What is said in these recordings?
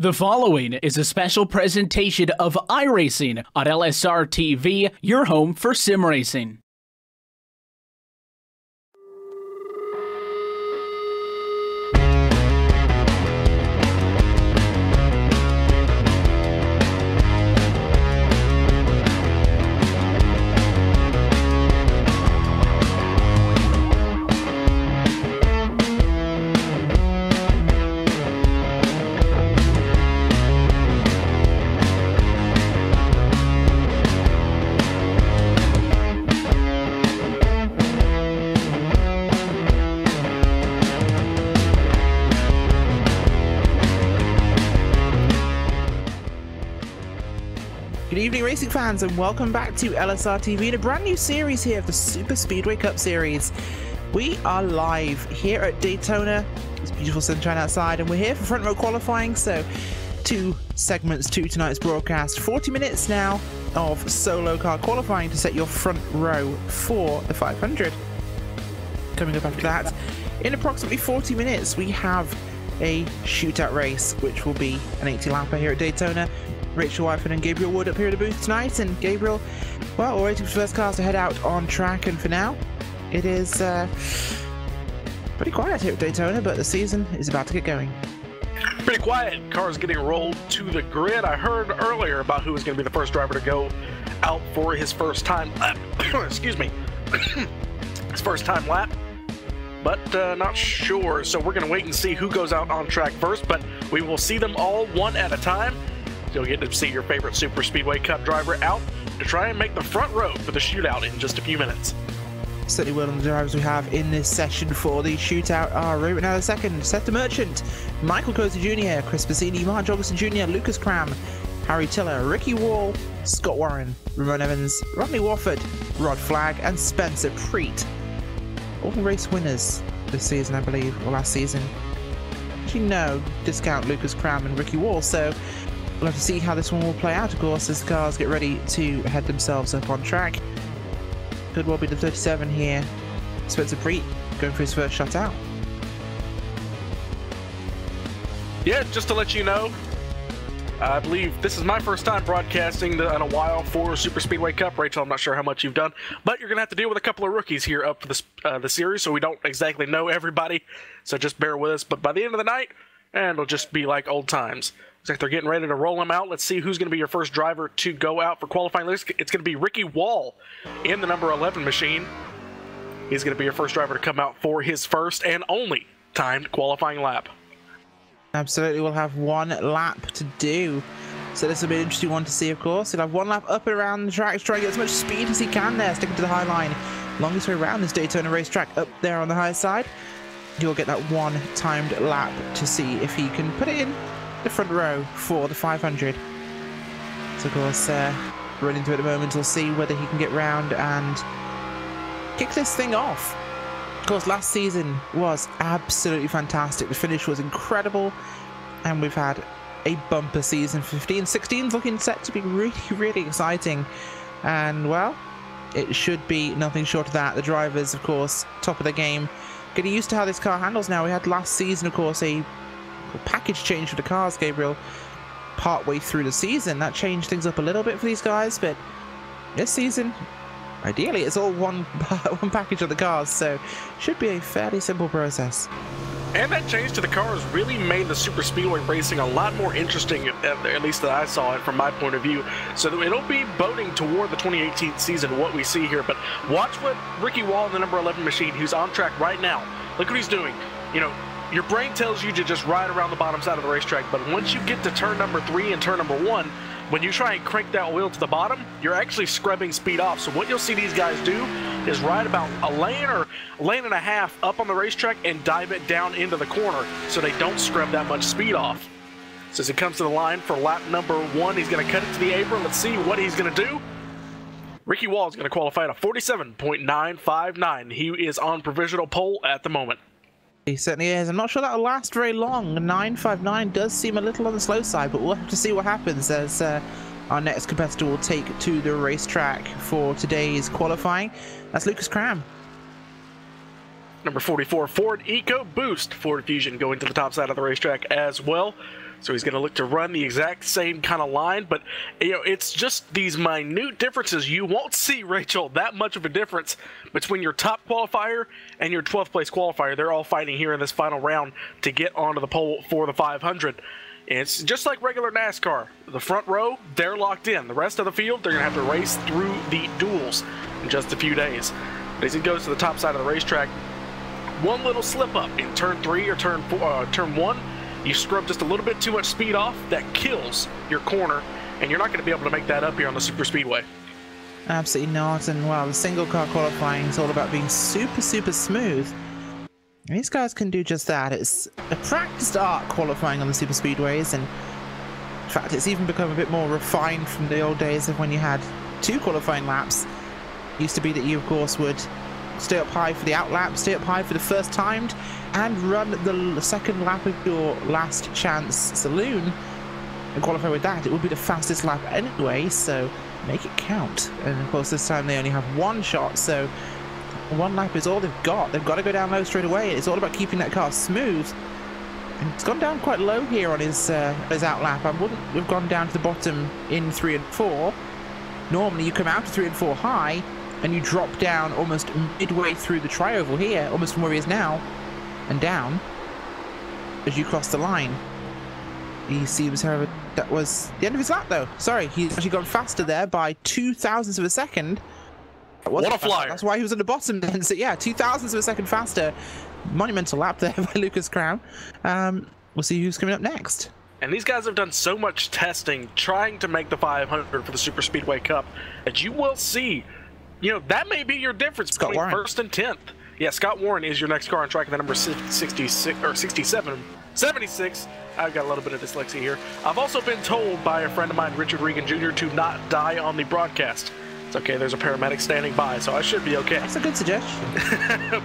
The following is a special presentation of iRacing on LSRTV, your home for sim racing. Good evening, racing fans, and welcome back to LSRTV in a brand new series here of the Superspeedway Cup Series. We are live here at Daytona. It's beautiful sunshine outside, and we're here for front row qualifying. So, two segments to tonight's broadcast. 40 minutes now of solo car qualifying to set your front row for the 500. Coming up after that, in approximately 40 minutes, we have a shootout race, which will be an 80-lapper here at Daytona. Rachel Wyford and Gabriel Wood up here at the booth tonight, and Gabriel, well, we're waiting for the first cars to head out on track, and for now, it is pretty quiet here at Daytona, but the season is about to get going. Pretty quiet. Cars getting rolled to the grid. I heard earlier about who was going to be the first driver to go out for his first time lap. Excuse me. His first time lap, but not sure. So we're going to wait and see who goes out on track first, but we will see them all one at a time. You'll get to see your favorite Super Speedway Cup driver out to try and make the front row for the shootout in just a few minutes. Certainly will on the drivers we have in this session for the shootout are Ruben Now II, Seth the Merchant, Michael Cozy Jr., Chris Bassini, Mark Jorgensen Jr., Lucas Cram, Harry Tiller, Ricky Wall, Scott Warren, Ramon Evans, Rodney Wofford, Rod Flagg, and Spencer Preet. All race winners this season, I believe, or last season. Actually, no, discount Lucas Cram and Ricky Wall, so we'll have to see how this one will play out, of course, as the cars get ready to head themselves up on track. Could well be the 37 here. Spencer Preet going for his first shot out. Yeah, just to let you know, I believe this is my first time broadcasting in a while for Super Speedway Cup. Rachel, I'm not sure how much you've done, but you're going to have to deal with a couple of rookies here up for the series, so we don't exactly know everybody, so just bear with us. But by the end of the night, and it'll just be like old times. Looks like they're getting ready to roll them out. Let's see who's going to be your first driver to go out for qualifying. It's going to be Ricky Wall in the number 11 machine. He's going to be your first driver to come out for his first and only timed qualifying lap. Absolutely, we'll have one lap to do. So this will be an interesting one to see, of course. He'll have one lap up and around the track to try and get as much speed as he can there, sticking to the high line. Longest way around this Daytona racetrack, up there on the high side. He'll get that one timed lap to see if he can put it in the front row for the 500. So of course, running through at the moment, we'll see whether he can get round and kick this thing off. Of course, last season was absolutely fantastic. The finish was incredible, and we've had a bumper season. 15, 16's looking set to be really, really exciting. And well, it should be nothing short of that. The drivers, of course, top of the game. Getting used to how this car handles now. We had last season, of course, a package change for the cars, Gabriel, partway through the season. That changed things up a little bit for these guys, but this season, ideally, it's all one package of the cars, so should be a fairly simple process. And that change to the cars really made the Super Speedway racing a lot more interesting, at least that I saw it from my point of view. So it'll be boating toward the 2018 season, what we see here. But watch what Ricky Wall in the number 11 machine, who's on track right now. Look what he's doing. You know, your brain tells you to just ride around the bottom side of the racetrack, but once you get to turn number 3 and turn number 1, when you try and crank that wheel to the bottom, you're actually scrubbing speed off. So what you'll see these guys do is ride about a lane or a lane and a half up on the racetrack and dive it down into the corner so they don't scrub that much speed off. So as he comes to the line for lap number 1, he's going to cut it to the apron. Let's see what he's going to do. Ricky Wall is going to qualify at a 47.959. He is on provisional pole at the moment. He certainly is. I'm not sure that'll last very long. 9.59 does seem a little on the slow side, but we'll have to see what happens as our next competitor will take to the racetrack for today's qualifying. That's Lucas Cram. Number 44, Ford EcoBoost. Ford Fusion going to the top side of the racetrack as well. So he's going to look to run the exact same kind of line, but you know, it's just these minute differences. You won't see, Rachel, that much of a difference between your top qualifier and your 12th place qualifier. They're all fighting here in this final round to get onto the pole for the 500. And it's just like regular NASCAR. The front row, they're locked in. The rest of the field, they're going to have to race through the duels in just a few days. But as he goes to the top side of the racetrack, one little slip up in turn 3 or turn 1, you scrub just a little bit too much speed off, that kills your corner, and you're not going to be able to make that up here on the Superspeedway. Absolutely not. And well, the single car qualifying is all about being super smooth. And these guys can do just that. It's a practiced art qualifying on the Superspeedways, and in fact it's even become a bit more refined from the old days of when you had 2 qualifying laps. It used to be that you of course would stay up high for the out lap, stay up high for the first timed, and run the second lap of your last chance saloon and qualify with that. It would be the fastest lap anyway, so make it count. And of course this time they only have 1 shot, so 1 lap is all they've got. They've got to go down low straight away. It's all about keeping that car smooth. And it's gone down quite low here on his out lap. I wouldn't have gone down to the bottom in 3 and 4. Normally you come out to 3 and 4 high, and you drop down almost midway through the tri-oval here, almost from where he is now, and down as you cross the line. He seems, however, that was the end of his lap though. Sorry, he's actually gone faster there by 0.02 of a second. What a flyer. That's why he was on the bottom then. So yeah, 0.02 of a second faster. Monumental lap there by Lucas Crown. We'll see who's coming up next. And these guys have done so much testing trying to make the 500 for the Superspeedway Cup that you will see, you know, that may be your difference between first and 10th. Yeah, Scott Warren is your next car on track at the number 66 or 76. I've got a little bit of dyslexia here. I've also been told by a friend of mine, Richard Regan Jr., to not die on the broadcast. It's okay, there's a paramedic standing by, so I should be okay. That's a good suggestion.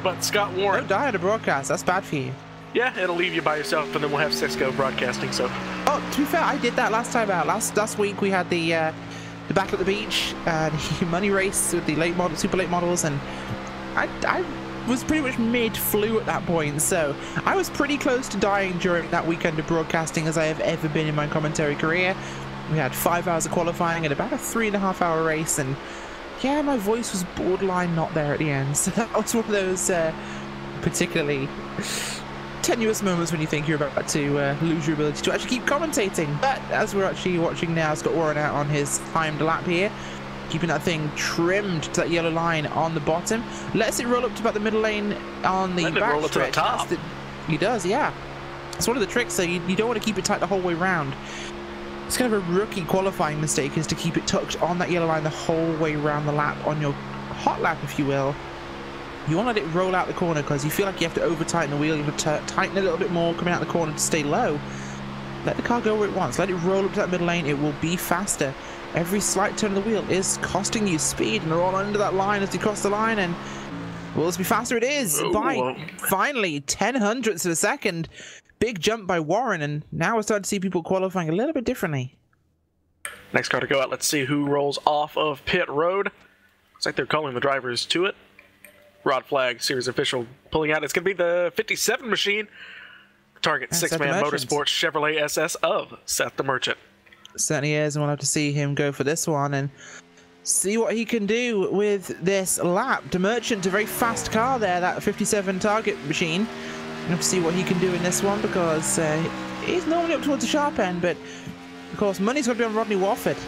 But Scott Warren... Don't die on a broadcast, that's bad for you. Yeah, it'll leave you by yourself, and then we'll have Cisco broadcasting, so... Oh, to be fair, I did that last time out. Last week we had the back at the beach, the money race with the late model, super late models, and I was pretty much mid-flu at that point, so I was pretty close to dying during that weekend of broadcasting as I have ever been in my commentary career. We had 5 hours of qualifying and about a 3.5 hour race, and yeah, my voice was borderline not there at the end, so that was one of those particularly tenuous moments when you think you're about to lose your ability to actually keep commentating. But as we're actually watching now, Scott Warren out on his timed lap here, keeping that thing trimmed to that yellow line on the bottom. Lets it roll up to about the middle lane on the back stretch. To the top. He does, yeah. It's one of the tricks, so you don't want to keep it tight the whole way round. It's kind of a rookie qualifying mistake, is to keep it tucked on that yellow line the whole way around the lap, on your hot lap, if you will. You want to let it roll out the corner because you feel like you have to over-tighten the wheel. You have to tighten a little bit more coming out the corner to stay low. Let the car go where it wants. Let it roll up to that middle lane. It will be faster. Every slight turn of the wheel is costing you speed, and they're all under that line as you cross the line, and will this be faster? It is by finally 0.1 of a second. Big jump by Warren, and now we're starting to see people qualifying a little bit differently. Next car to go out. Let's see who rolls off of pit road. Looks like they're calling the drivers to it. Rod flag, series official pulling out. It's going to be the 57 machine. Target 6-man Motorsports Chevrolet SS of Seth the Merchant. Certainly is, and we'll have to see him go for this one and see what he can do with this lap. The Merchant, a very fast car there, that 57 target machine. We'll have to see what he can do in this one, because he's normally up towards the sharp end, but of course money's going to be on Rodney Wofford.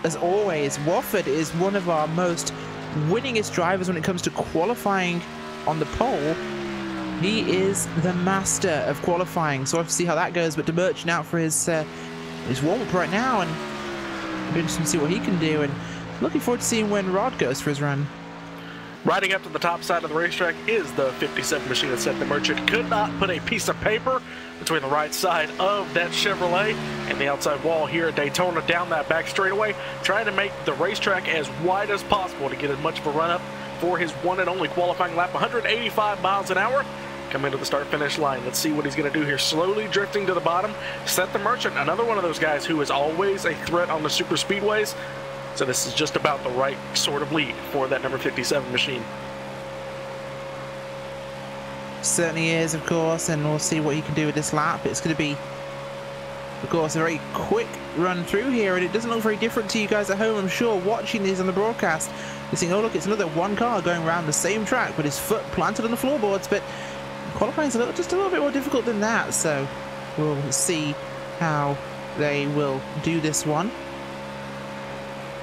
As always, Wofford is one of our most winningest drivers when it comes to qualifying on the pole. He is the master of qualifying, so we'll have to see how that goes. But the Merchant out for his warm-up right now, and it'll be interesting to see what he can do, and looking forward to seeing when Rod goes for his run. Riding up to the top side of the racetrack is the 57 machine that Seth the Merchant could not put a piece of paper between the right side of that Chevrolet and the outside wall here at Daytona down that back straightaway, trying to make the racetrack as wide as possible to get as much of a run-up for his one and only qualifying lap, 185 miles an hour. Coming to the start-finish line. Let's see what he's going to do here. Slowly drifting to the bottom. Seth the Merchant, another one of those guys who is always a threat on the super speedways. So this is just about the right sort of lead for that number 57 machine. Certainly is, of course, and we'll see what he can do with this lap. It's going to be Of course, a very quick run through here, and it doesn't look very different to you guys at home, I'm sure, watching these on the broadcast. You're saying, oh look, it's another one car going around the same track with his foot planted on the floorboards, but qualifying's just a little bit more difficult than that, so we'll see how they will do this one.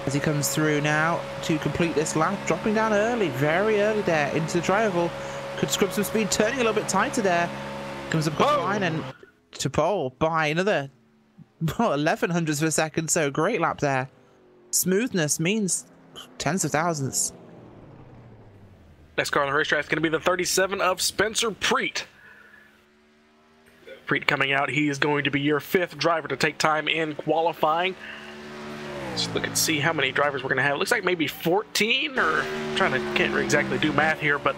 As he comes through now to complete this lap, dropping down early, very early there into the tri-oval. Could scrub some speed, turning a little bit tighter there. Comes up the line and to pole by another 11 hundredths of a second, so great lap there. Smoothness means tens of thousands. Next car on the racetrack is going to be the 37 of Spencer Preet. Preet coming out, he is going to be your 5th driver to take time in qualifying. Let's look and see how many drivers we're going to have. It looks like maybe 14, or can't exactly do math here, but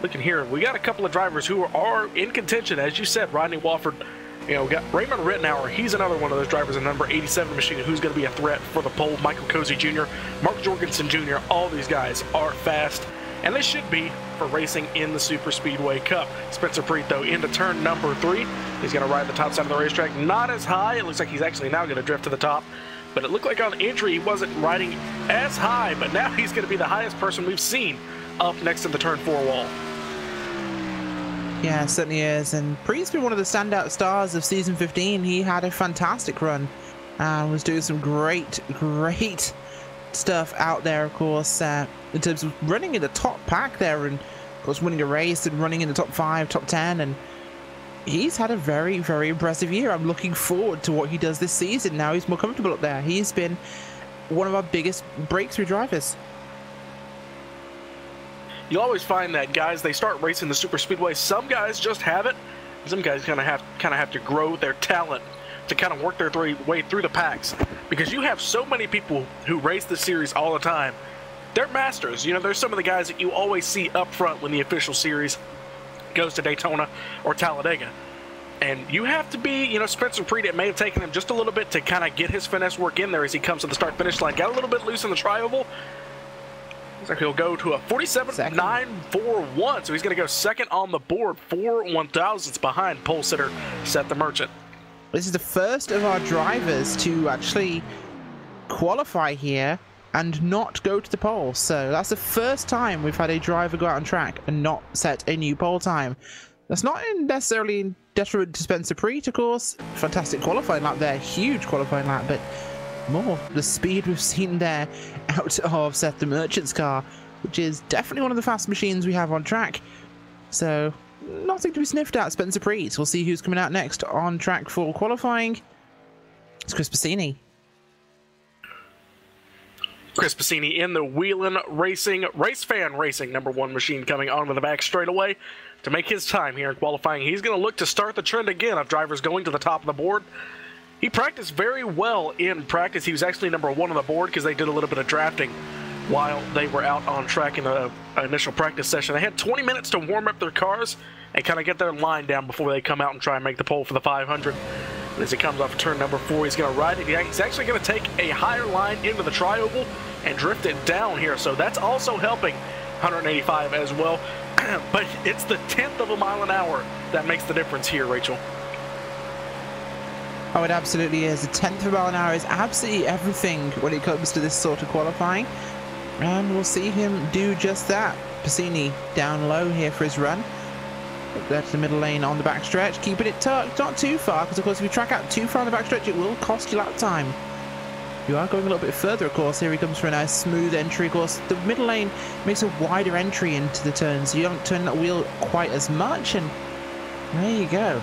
looking here, we got a couple of drivers who are in contention, as you said. Rodney Wofford, we got Raymond Rittenauer. He's another one of those drivers in the number 87 machine who's going to be a threat for the pole. Michael Cozy Jr., Mark Jorgensen Jr., all these guys are fast, and they should be for racing in the Superspeedway Cup. Spencer Preet, though, into turn number 3. He's going to ride the top side of the racetrack. Not as high. It looks like he's actually now going to drift to the top. But it looked like on entry he wasn't riding as high, but now he's going to be the highest person we've seen up next to the turn 4 wall. Yeah, it certainly is. And Preet's been one of the standout stars of season 15. He had a fantastic run and was doing some great stuff out there, of course, in terms of running in the top pack there, and of course winning a race and running in the top 5, top 10, and he's had a very impressive year. I'm looking forward to what he does this season. Now he's more comfortable up there. He's been one of our biggest breakthrough drivers. You always find that guys, they start racing the Superspeedway. Some guys just have it. Some guys kind of have to grow their talent to kind of work their way through the packs, because you have so many people who race the series all the time. They're masters. You know, there's some of the guys that you always see up front when the official series goes to Daytona or Talladega. And you have to be, you know, Spencer Preet, it may have taken him just a little bit to kind of get his finesse work in there as he comes to the start-finish line. Got a little bit loose in the tri-oval. Looks like he'll go to a 47.941, so he's going to go second on the board, 4 1/1000ths behind pole sitter Seth the Merchant. This is the first of our drivers to actually qualify here and not go to the pole. So that's the first time we've had a driver go out on track and not set a new pole time. That's not necessarily in detriment to Spencer Preet, of course. Fantastic qualifying lap there, huge qualifying lap, but more the speed we've seen there out of Seth the Merchant's car, which is definitely one of the fast machines we have on track. So nothing to be sniffed at, Spencer Preet. We'll see who's coming out next on track for qualifying. It's Chris Bassini. Chris Bassini in the Wheelin' Racing, Race Fan Racing #1 machine, coming on with the back straightaway to make his time here in qualifying. He's going to look to start the trend again of drivers going to the top of the board. He practiced very well in practice. He was actually #1 on the board because they did a little bit of drafting while they were out on track in the initial practice session. They had 20 minutes to warm up their cars and kind of get their line down before they come out and try and make the pole for the 500. And as he comes off of turn number 4, he's going to ride it. He's actually going to take a higher line into the tri-oval and drift it down here. So that's also helping 185 as well. But it's the 10th of a mile an hour that makes the difference here, Rachel. Oh, it absolutely is. A 10th of a mile an hour is absolutely everything when it comes to this sort of qualifying. And we'll see him do just that. Bassini down low here for his run. Up there to the middle lane on the backstretch. Keeping it tucked, not too far, because of course if you track out too far on the backstretch, it will cost you lap time. You are going a little bit further, of course. Here he comes for a nice smooth entry. Of course, the middle lane makes a wider entry into the turn, so you don't turn that wheel quite as much, and there you go.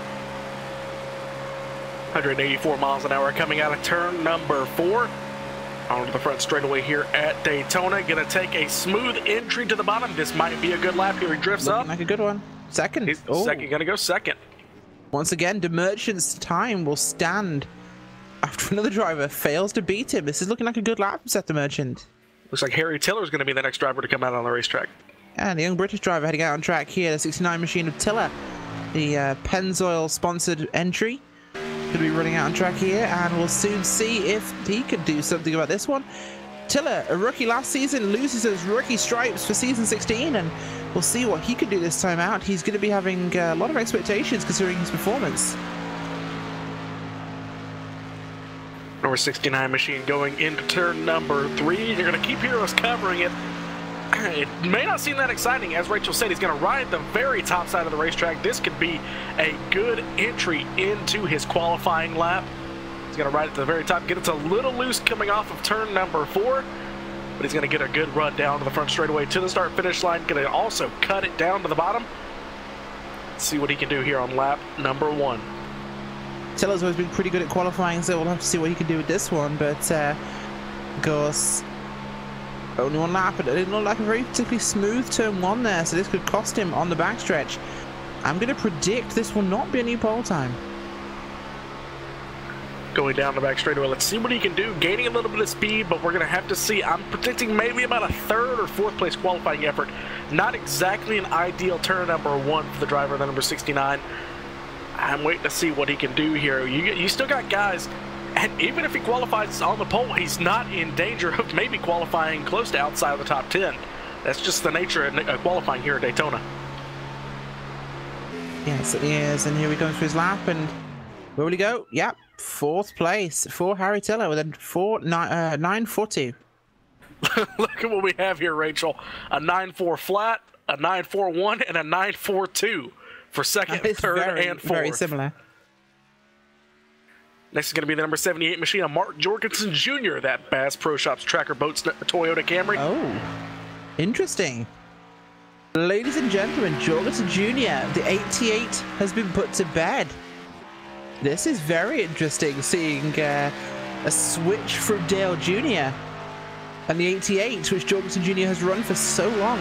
184 miles an hour coming out of turn number 4. Onto the front straightaway here at Daytona. Going to take a smooth entry to the bottom. This might be a good lap here. He drifts Looking up. like a good one. Second. He's second. Going to go second. Once again, the Merchant's time will stand after another driver fails to beat him. This is looking like a good lap from Seth the Merchant. Looks like Harry Tiller's going to be the next driver to come out on the racetrack. And the young British driver heading out on track here, the 69 machine of Tiller. The Pennzoil-sponsored entry. Going to be running out on track here, and we'll soon see if he can do something about this one. Tiller, a rookie last season, loses his rookie stripes for season 16, and we'll see what he can do this time out. He's going to be having a lot of expectations considering his performance. Number 69 machine going into turn number 3. You're going to keep hearing us covering it. It may not seem that exciting. As Rachel said, he's going to ride the very top side of the racetrack. This could be a good entry into his qualifying lap. He's going to ride at the very top. Get it a little loose coming off of turn number 4. But he's going to get a good run down to the front straightaway to the start-finish line. Going to also cut it down to the bottom. Let's see what he can do here on lap number 1. Taylor's always been pretty good at qualifying, so we'll have to see what he can do with this one. But, of course, only one lap. It didn't look like a very particularly smooth turn 1 there, so this could cost him on the backstretch. I'm going to predict this will not be a new pole time. Going down the back straightaway, let's see what he can do. Gaining a little bit of speed, but we're going to have to see. I'm predicting maybe about a 3rd or 4th place qualifying effort. Not exactly an ideal turn number 1 for the driver, the number 69. I'm waiting to see what he can do here. You still got guys, and even if he qualifies on the pole, he's not in danger of maybe qualifying close to outside of the top 10. That's just the nature of qualifying here at Daytona. Yes, it is. And here we go for his lap, and where will he go? Yep, 4th place for Harry Tiller with a 9.42. Look at what we have here, Rachel. A 9.4 flat, a 9.41, and a 9.42 for 2nd, 3rd, and 4th. Very similar. Next is going to be the number 78 machine of Mark Jorgensen Jr., that Bass Pro Shops Tracker Boats Toyota Camry. Oh, interesting. Ladies and gentlemen, Jorgensen Jr., the 88 has been put to bed. This is very interesting, seeing a switch from Dale Jr. and the 88, which Jorgensen Jr. has run for so long.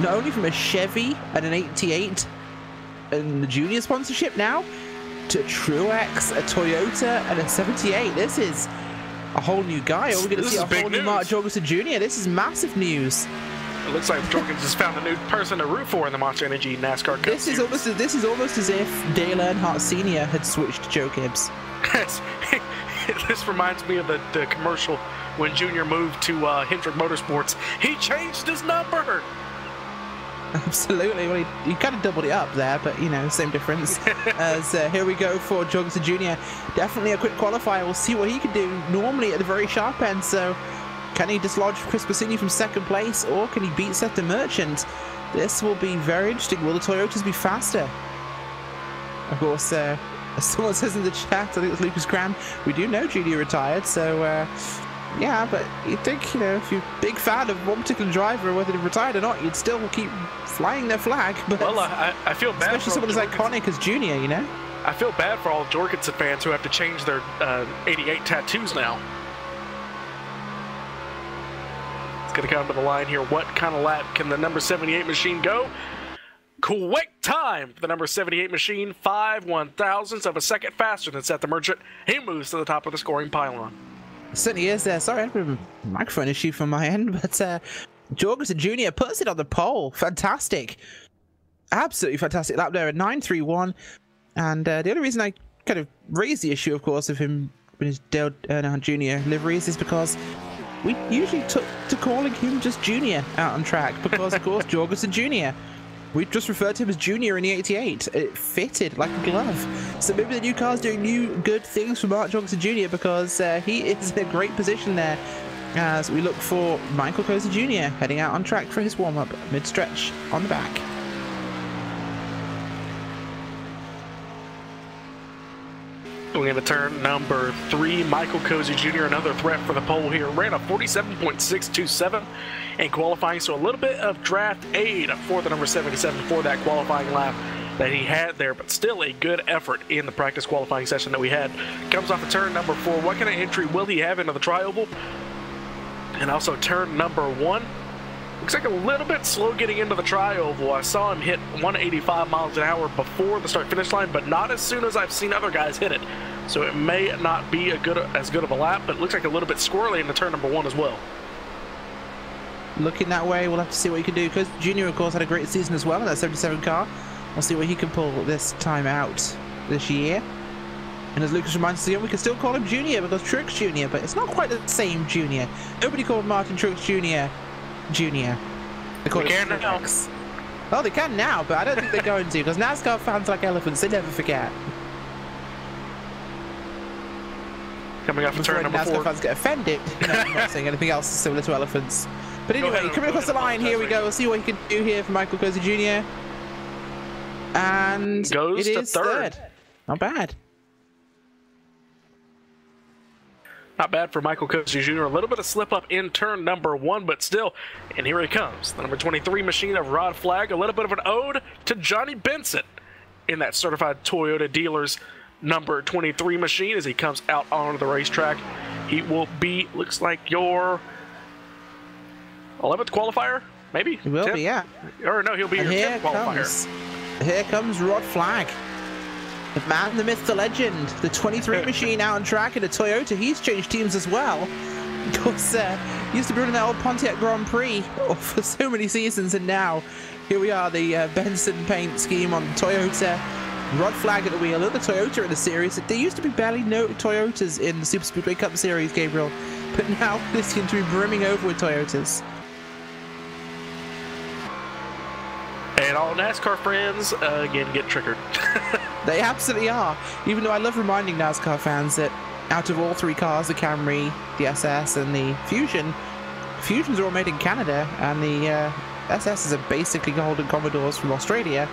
Not only from a Chevy and an 88 and the Junior sponsorship now, to Truex, a Toyota, and a 78. This is a whole new guy. Are we going to see a whole new Mark Jorgensen Jr.? This is massive news. It looks like Jorgensen has found a new person to root for in the Monster Energy NASCAR Cup This is almost as if Dale Earnhardt Sr. had switched to Joe Gibbs. This reminds me of the commercial when Junior moved to Hendrick Motorsports. He changed his number. Absolutely. Well, he kind of doubled it up there, but, you know, same difference. As here we go for Jorgensen Jr. Definitely a quick qualifier. We'll see what he can do normally at the very sharp end. So can he dislodge Chris Bassini from 2nd place, or can he beat Seth the Merchant? This will be very interesting. Will the Toyotas be faster? Of course, as someone says in the chat, I think it's Lucas Cram, we do know Junior retired, so yeah, but you'd think, you know, if you're a big fan of one particular driver, whether they're retired or not, you'd still keep flying their flag. But well, I feel bad, especially someone as iconic as Junior, you know. I feel bad for all Jorgensen fans who have to change their 88 tattoos now. It's going to come to the line here. What kind of lap can the number 78 machine go? Quick time for the number 78 machine, 5/1000ths of a second faster than Seth the Merchant. He moves to the top of the scoring pylon. Certainly is there. Sorry, I had a microphone issue from my end, but Jorgensen Jr. puts it on the pole. Fantastic. Absolutely fantastic lap there at 9.31. And the only reason I kind of raised the issue, of course, of him with his Dale Earnhardt Jr. liveries is because we usually took to calling him just Junior out on track because, of course, Jorgensen Jr. We just referred to him as Junior in the 88. It fitted like a glove. So maybe the new car's doing new good things for Mark Jorgensen Jr. because he is in a great position there as we look for Michael Cozy Jr. heading out on track for his warm-up mid-stretch on the back. Going into turn number 3, Michael Cozy Jr., another threat for the pole here. Ran a 47.627 in qualifying, so a little bit of draft aid for the number 77 for that qualifying lap that he had there, but still a good effort in the practice qualifying session that we had. Comes off of turn number 4. What kind of entry will he have into the tri-oval? And also turn number 1. Looks like a little bit slow getting into the tri-oval. I saw him hit 185 miles an hour before the start-finish line, but not as soon as I've seen other guys hit it. So it may not be as good of a lap, but it looks like a little bit squirrely in the turn number 1 as well. Looking that way, we'll have to see what he can do. Because Junior, of course, had a great season as well in that 77 car. We'll see what he can pull this time out this year. And as Lucas reminds us again, we can still call him Junior because Truex Jr., but it's not quite the same Junior. Nobody called Martin Truex Jr. Junior. They call it Truex. Well, they can now, but I don't think they're going to because NASCAR fans like elephants, they never forget. Coming off of turn number 4. NASCAR fans get offended. No, I'm not saying anything else similar to elephants. But anyway, coming across the line, here we go. We'll see what he can do here for Michael Cozy Jr. And goes it to is third. Not bad. Not bad for Michael Cozy Jr. A little bit of slip up in turn number 1, but still. And here he comes. The number 23 machine of Rod Flag. A little bit of an ode to Johnny Benson in that certified Toyota dealer's number 23 machine as he comes out onto the racetrack. He will be, looks like your 11th qualifier, maybe? He will 10th? be, yeah. Or no, he'll be your 10th qualifier. Here comes Rod Flag. The man, the myth, the legend. The 23 machine out on track in a Toyota. He's changed teams as well. Of course, he used to be running that old Pontiac Grand Prix for so many seasons, and now here we are, the Benson paint scheme on Toyota. Rod Flag at the wheel, another Toyota in the series. There used to be barely no Toyotas in the Superspeedway Cup Series, Gabriel, but now they seem to be brimming over with Toyotas. And all NASCAR friends, again, get triggered. They absolutely are. Even though I love reminding NASCAR fans that out of all 3 cars, the Camry, the SS, and the Fusion, Fusions are all made in Canada, and the SSs are basically Golden Commodores from Australia.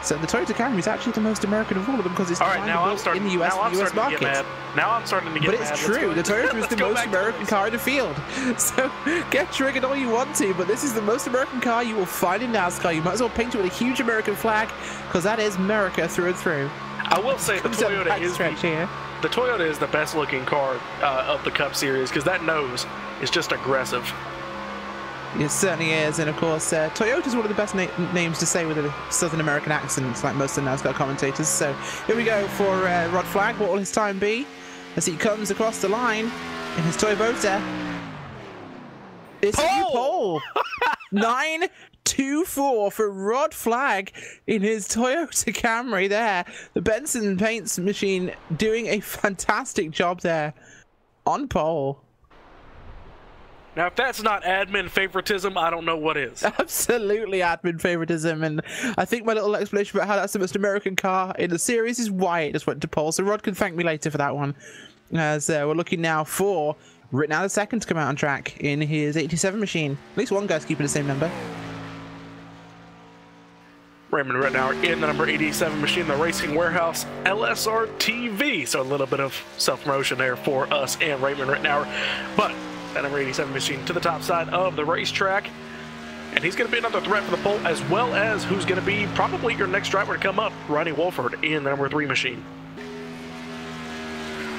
So the Toyota Camry is actually the most American of all of them because it's all right, now built in the US, market. Now I'm starting to get mad. But it's true. The Toyota is the most American car in the field. So get triggered all you want to, but this is the most American car you will find in NASCAR. You might as well paint it with a huge American flag because that is America through and through. I will say the Toyota is the best looking car of the Cup Series because that nose is just aggressive. It certainly is, and of course, Toyota is one of the best names to say with a Southern American accent, like most of the NASCAR commentators. So here we go for Rod Flag. What will his time be as he comes across the line in his Toyota? It's a new pole. 9.24 for Rod Flag in his Toyota Camry there. The Benson Paints machine doing a fantastic job there on pole. Now, if that's not admin favoritism, I don't know what is. Absolutely admin favoritism, and I think my little explanation about how that's the most American car in the series is why it just went to pole, so Rod can thank me later for that one. As we're looking now for Rittenhour II to come out on track in his 87 machine. At least one guy's keeping the same number. Raymond Rittenhour in the number 87 machine, the Racing Warehouse LSRTV. So a little bit of self-promotion there for us and Raymond Rittenhour. But that number 87 machine to the top side of the racetrack. And he's going to be another threat for the pole, as well as who's going to be probably your next driver to come up, Rodney Wolford in the number 3 machine.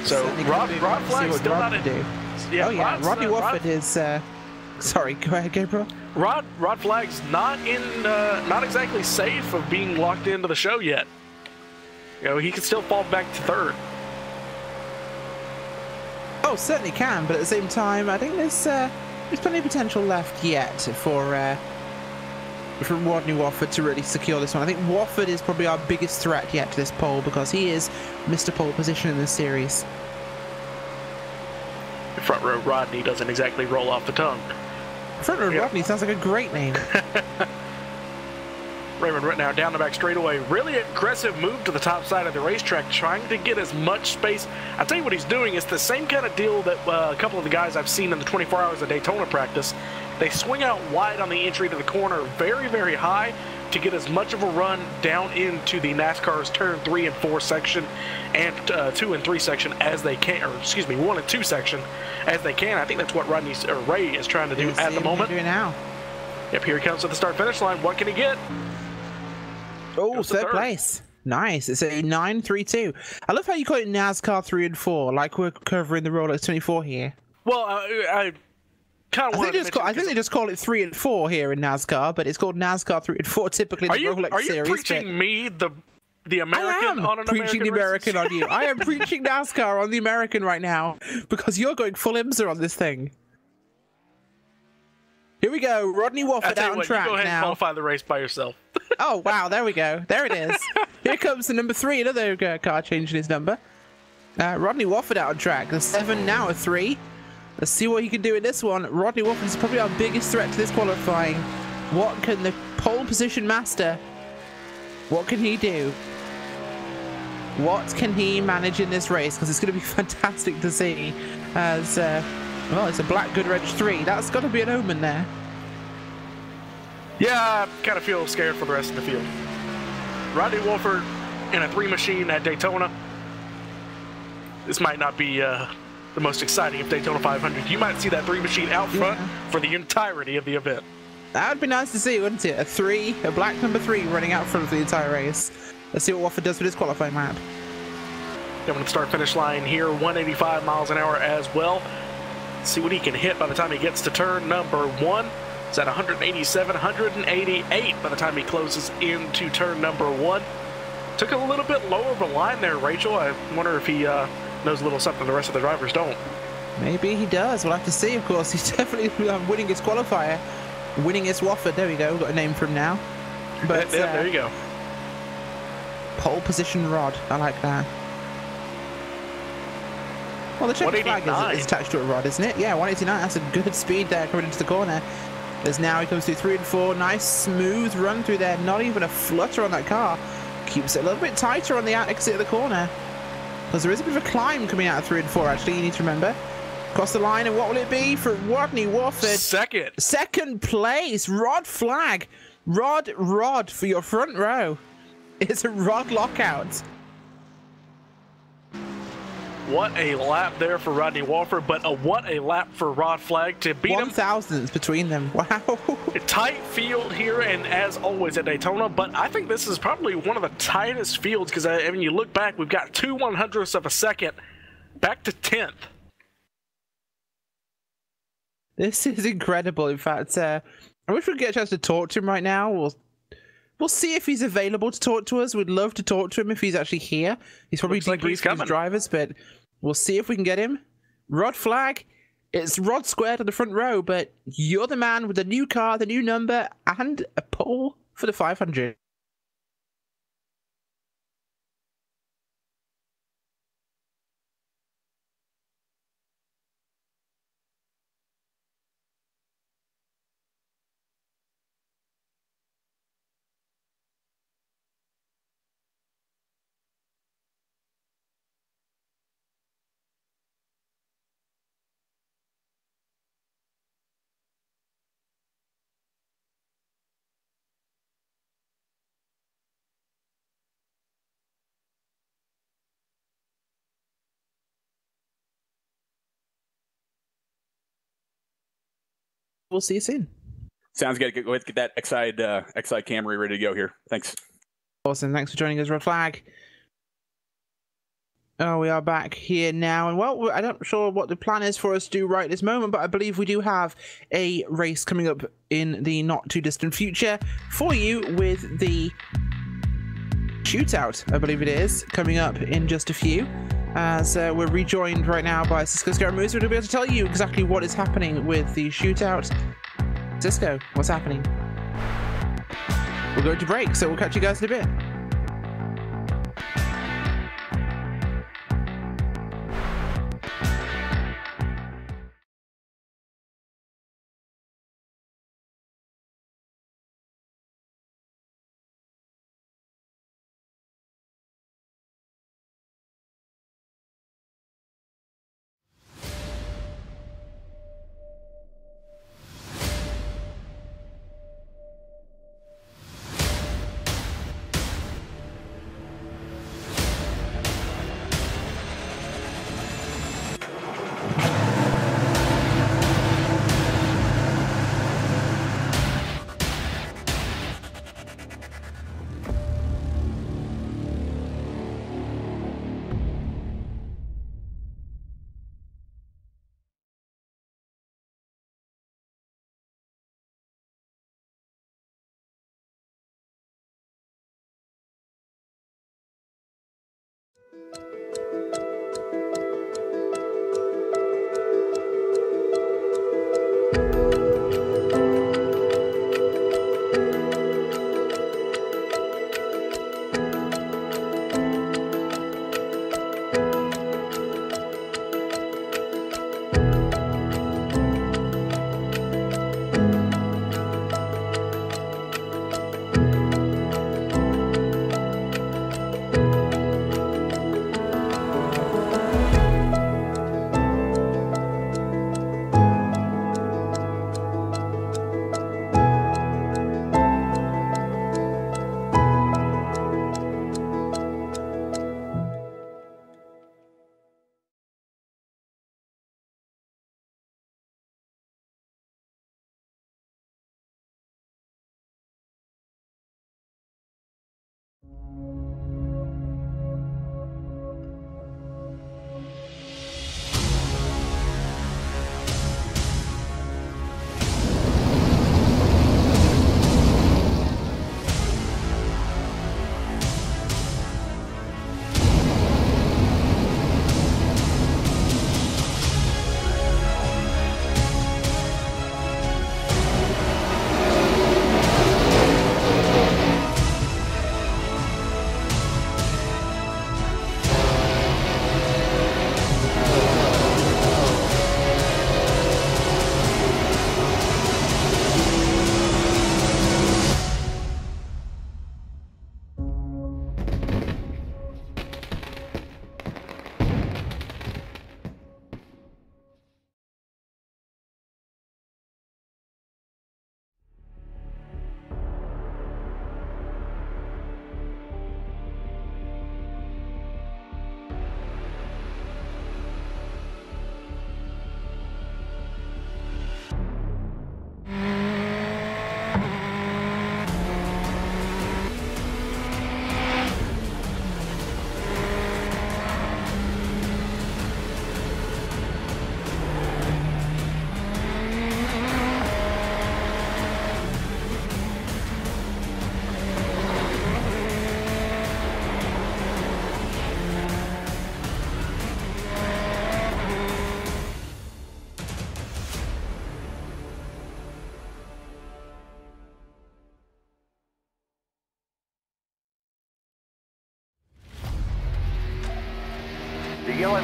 So Rod Flag still not in. Yeah, Rodney Wolford is. Sorry, go ahead, Gabriel. Rod Flag's not exactly safe of being locked into the show yet. You know, he can still fall back to 3rd. Oh, certainly can, but at the same time, I think there's plenty of potential left yet for Rodney Wolford to really secure this one. I think Wolford is probably our biggest threat yet to this pole because he is Mr. Pole Position in this series. Front row Rodney doesn't exactly roll off the tongue. Front row Rodney sounds like a great name. Raymond Rittenhour down the back straightaway. Really aggressive move to the top side of the racetrack, trying to get as much space. I'll tell you what he's doing. It's the same kind of deal that a couple of the guys I've seen in the 24 hours of Daytona practice. They swing out wide on the entry to the corner very, very high to get as much of a run down into the NASCAR's turn 3 and 4 section and 2 and 3 section as they can, or excuse me, 1 and 2 section as they can. I think that's what Ray is trying to do at the moment. Doing now. Yep, here he comes to the start-finish line. What can he get? Oh, third place. Nice. It's a 9.32. I love how you call it NASCAR 3 and 4, like we're covering the Rolex 24 here. Well, I kind of I think they just call it 3 and 4 here in NASCAR, but it's called NASCAR 3 and 4 typically in the Rolex series. Are you preaching me, the American, on an preaching the American on you. I am preaching NASCAR on the American right now because you're going full IMSA on this thing. Here we go. Rodney Wolford out on track now. Go ahead and qualify the race by yourself. Oh, wow. There we go. There it is. Here comes the number 3. Another car changing his number. Rodney Wolford out on track. The 7, now a 3. Let's see what he can do in this one. Rodney Wolford is probably our biggest threat to this qualifying. What can the pole position master, what can he do? What can he manage in this race? Because it's going to be fantastic to see as, well, it's a black Goodwrench 3. That's got to be an omen there. Yeah, I kind of feel scared for the rest of the field. Rodney Wolford in a 3 machine at Daytona. This might not be the most exciting of Daytona 500. You might see that 3 machine out front for the entirety of the event. That would be nice to see, wouldn't it? A black number 3 running out front for the entire race. Let's see what Wolford does with his qualifying lap. Coming to the start-finish line here, 185 miles an hour as well. Let's see what he can hit by the time he gets to turn number 1. It's at 187, 188 by the time he closes into turn number 1. Took a little bit lower of a line there, Rachel. I wonder if he knows a little something the rest of the drivers don't. Maybe he does. We'll have to see, of course. He's definitely winning his qualifier. Winning his Wofford. There we go. We've got a name for him now. But there you go. Pole position Rod. I like that. Well, the checkered flag is attached to a rod, isn't it? Yeah, 189. That's a good speed there coming into the corner. As now he comes through 3 and 4. Nice, smooth run through there. Not even a flutter on that car. Keeps it a little bit tighter on the exit of the corner. Because there is a bit of a climb coming out of 3 and 4, actually. You need to remember. Across the line, and what will it be for Rodney Wolford? Second place. Rod flag. Rod for your front row. It's a Rod lockout. What a lap there for Rodney Wolford, but what a lap for Rod Flag to beat him. 1,000th between them. Wow. A tight field here, and as always at Daytona, but I think this is probably one of the tightest fields because I mean, you look back, we've got 2 100ths of a second back to 10th. This is incredible. In fact, I wish we could get a chance to talk to him right now. We'll see if he's available to talk to us. We'd love to talk to him if he's actually here. He's probably debriefing his drivers, but we'll see if we can get him. Rod Flag, it's Rod squared on the front row, but you're the man with the new car, the new number, and a pole for the 500. We'll see you soon. Sounds good. Go ahead, get that Excite Camry ready to go here. Thanks. Awesome. Thanks for joining us, Rod Flag. Oh, we are back here now. And well, I'm not sure what the plan is for us to do right this moment, but I believe we do have a race coming up in the not too distant future for you with the Shootout, I believe it is, coming up in just a few. As we're rejoined right now by Cisco Scaramouche, we'll be able to tell you exactly what is happening with the Shootout. Cisco, what's happening? We're going to break, so we'll catch you guys in a bit.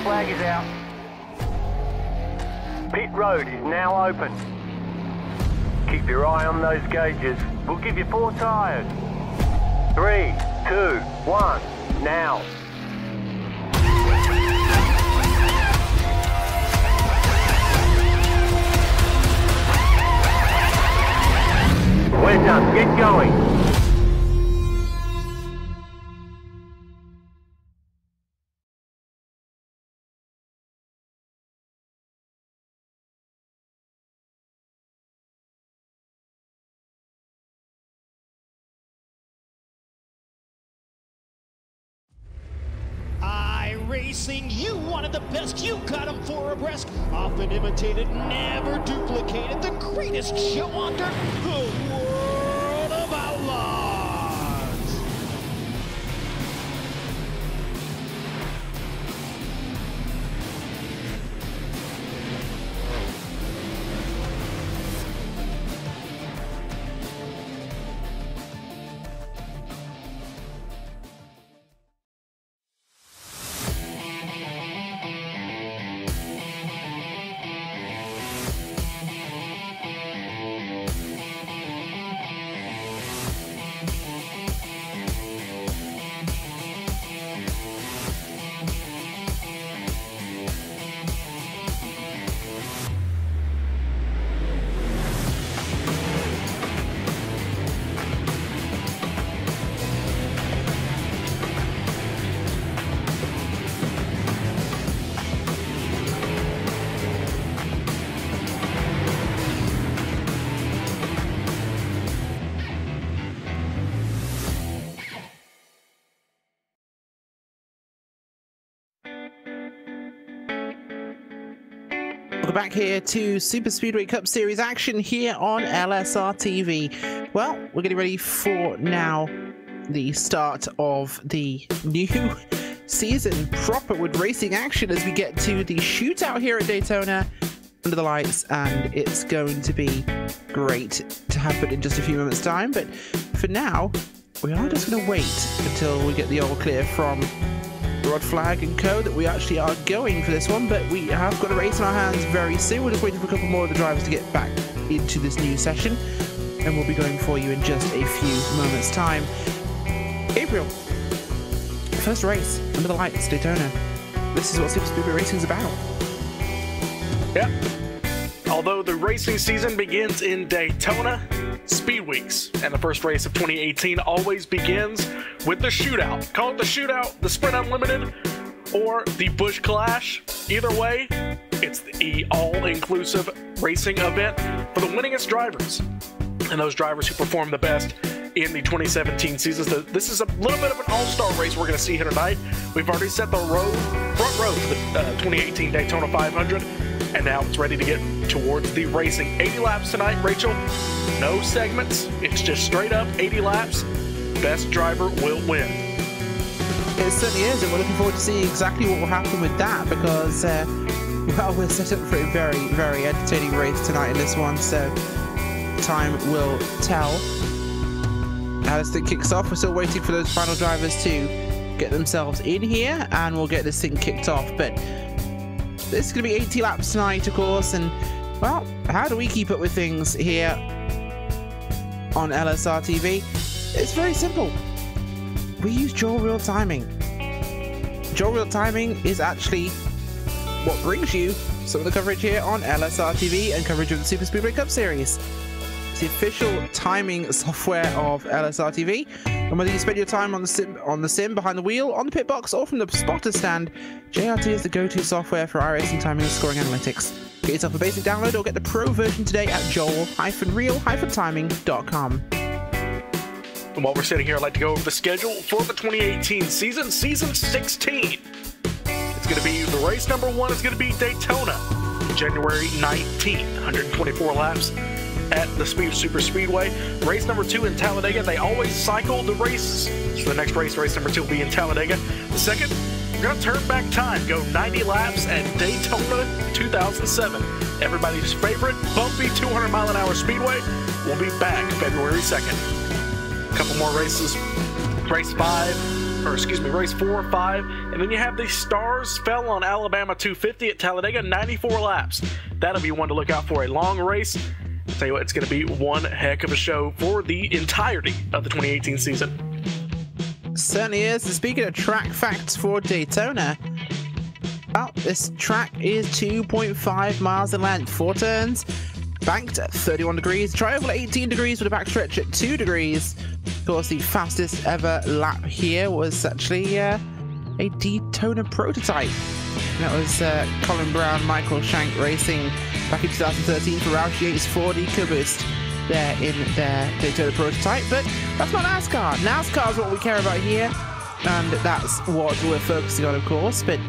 flag is out. Pit road is now open. Keep your eye on those gauges. We'll give you 4 tyres. 3, 2, 1, now. We're done. Get going. Racing, you wanted the best, you got them 4 abreast, often imitated, never duplicated, the greatest show on dirt, the World of Outlaws. Welcome back here to Super Speedway Cup Series action here on LSRTV. Well, we're getting ready for now the start of the new season proper with racing action as we get to the shootout here at Daytona under the lights, and it's going to be great to happen in just a few moments time. But for now, we are just going to wait until we get the all clear from Rod Flag and Co. that we actually are going for this one, but we have got a race in our hands very soon. We're just waiting for a couple more of the drivers to get back into this new session, and we'll be going for you in just a few moments time. Gabriel, first race under the lights, Daytona. This is what Super Speedway Racing is about. Yeah. Although the racing season begins in Daytona, Speed Weeks and the first race of 2018 always begins with the shootout. Call it the shootout, the Sprint Unlimited, or the Busch Clash. Either way, it's the all-inclusive racing event for the winningest drivers and those drivers who perform the best in the 2017 season. So this is a little bit of an all-star race we're going to see here tonight. We've already set the front row for the 2018 Daytona 500, and now it's ready to get towards the racing. 80 laps tonight, Rachel. No segments. It's just straight up 80 laps. Best driver will win. It certainly is, and we're looking forward to seeing exactly what will happen with that, because, well, we're set up for a very, very entertaining race tonight in this one, so time will tell. As this thing kicks off, we're still waiting for those final drivers to get themselves in here, and we'll get this thing kicked off. But this is going to be 80 laps tonight, of course, and, well, how do we keep up with things here on LSRTV? It's very simple. We use dual reel timing. Dual reel timing is actually what brings you some of the coverage here on LSRTV and coverage of the Super Speedway Cup Series. It's the official timing software of LSRTV, and whether you spend your time on the sim behind the wheel, on the pit box, or from the spotter stand, JRT is the go-to software for iRacing timing and scoring analytics. Get yourself a basic download or get the pro version today at joel-reel-timing.com. And while we're sitting here, I'd like to go over the schedule for the 2018 season, Season 16. It's going to be, the race number 1 is going to be Daytona, January 19th, 124 laps at the Super Speedway. Race number 2 in Talladega. They always cycle the races, so the next race #2, will be in Talladega. The second, we're going to turn back time, go 90 laps at Daytona 2007. Everybody's favorite bumpy 200-mile-an-hour speedway will be back February 2nd. A couple more races. Race 4, 5, And then you have the stars fell on Alabama 250 at Talladega, 94 laps. That'll be one to look out for, a long race. I'll tell you what, it's going to be one heck of a show for the entirety of the 2018 season. Certainly is. And speaking of track facts for Daytona, well, this track is 2.5 miles in length, 4 turns, banked at 31 degrees, tri-oval at 18 degrees with a backstretch at 2 degrees. Of course, the fastest ever lap here was actually a Daytona prototype. And that was Colin Brown, Michael Shank Racing back in 2013 for Roush Yates 4D EcoBoost there in their Daytona prototype. But that's not NASCAR. NASCAR is what we care about here, and that's what we're focusing on, of course. But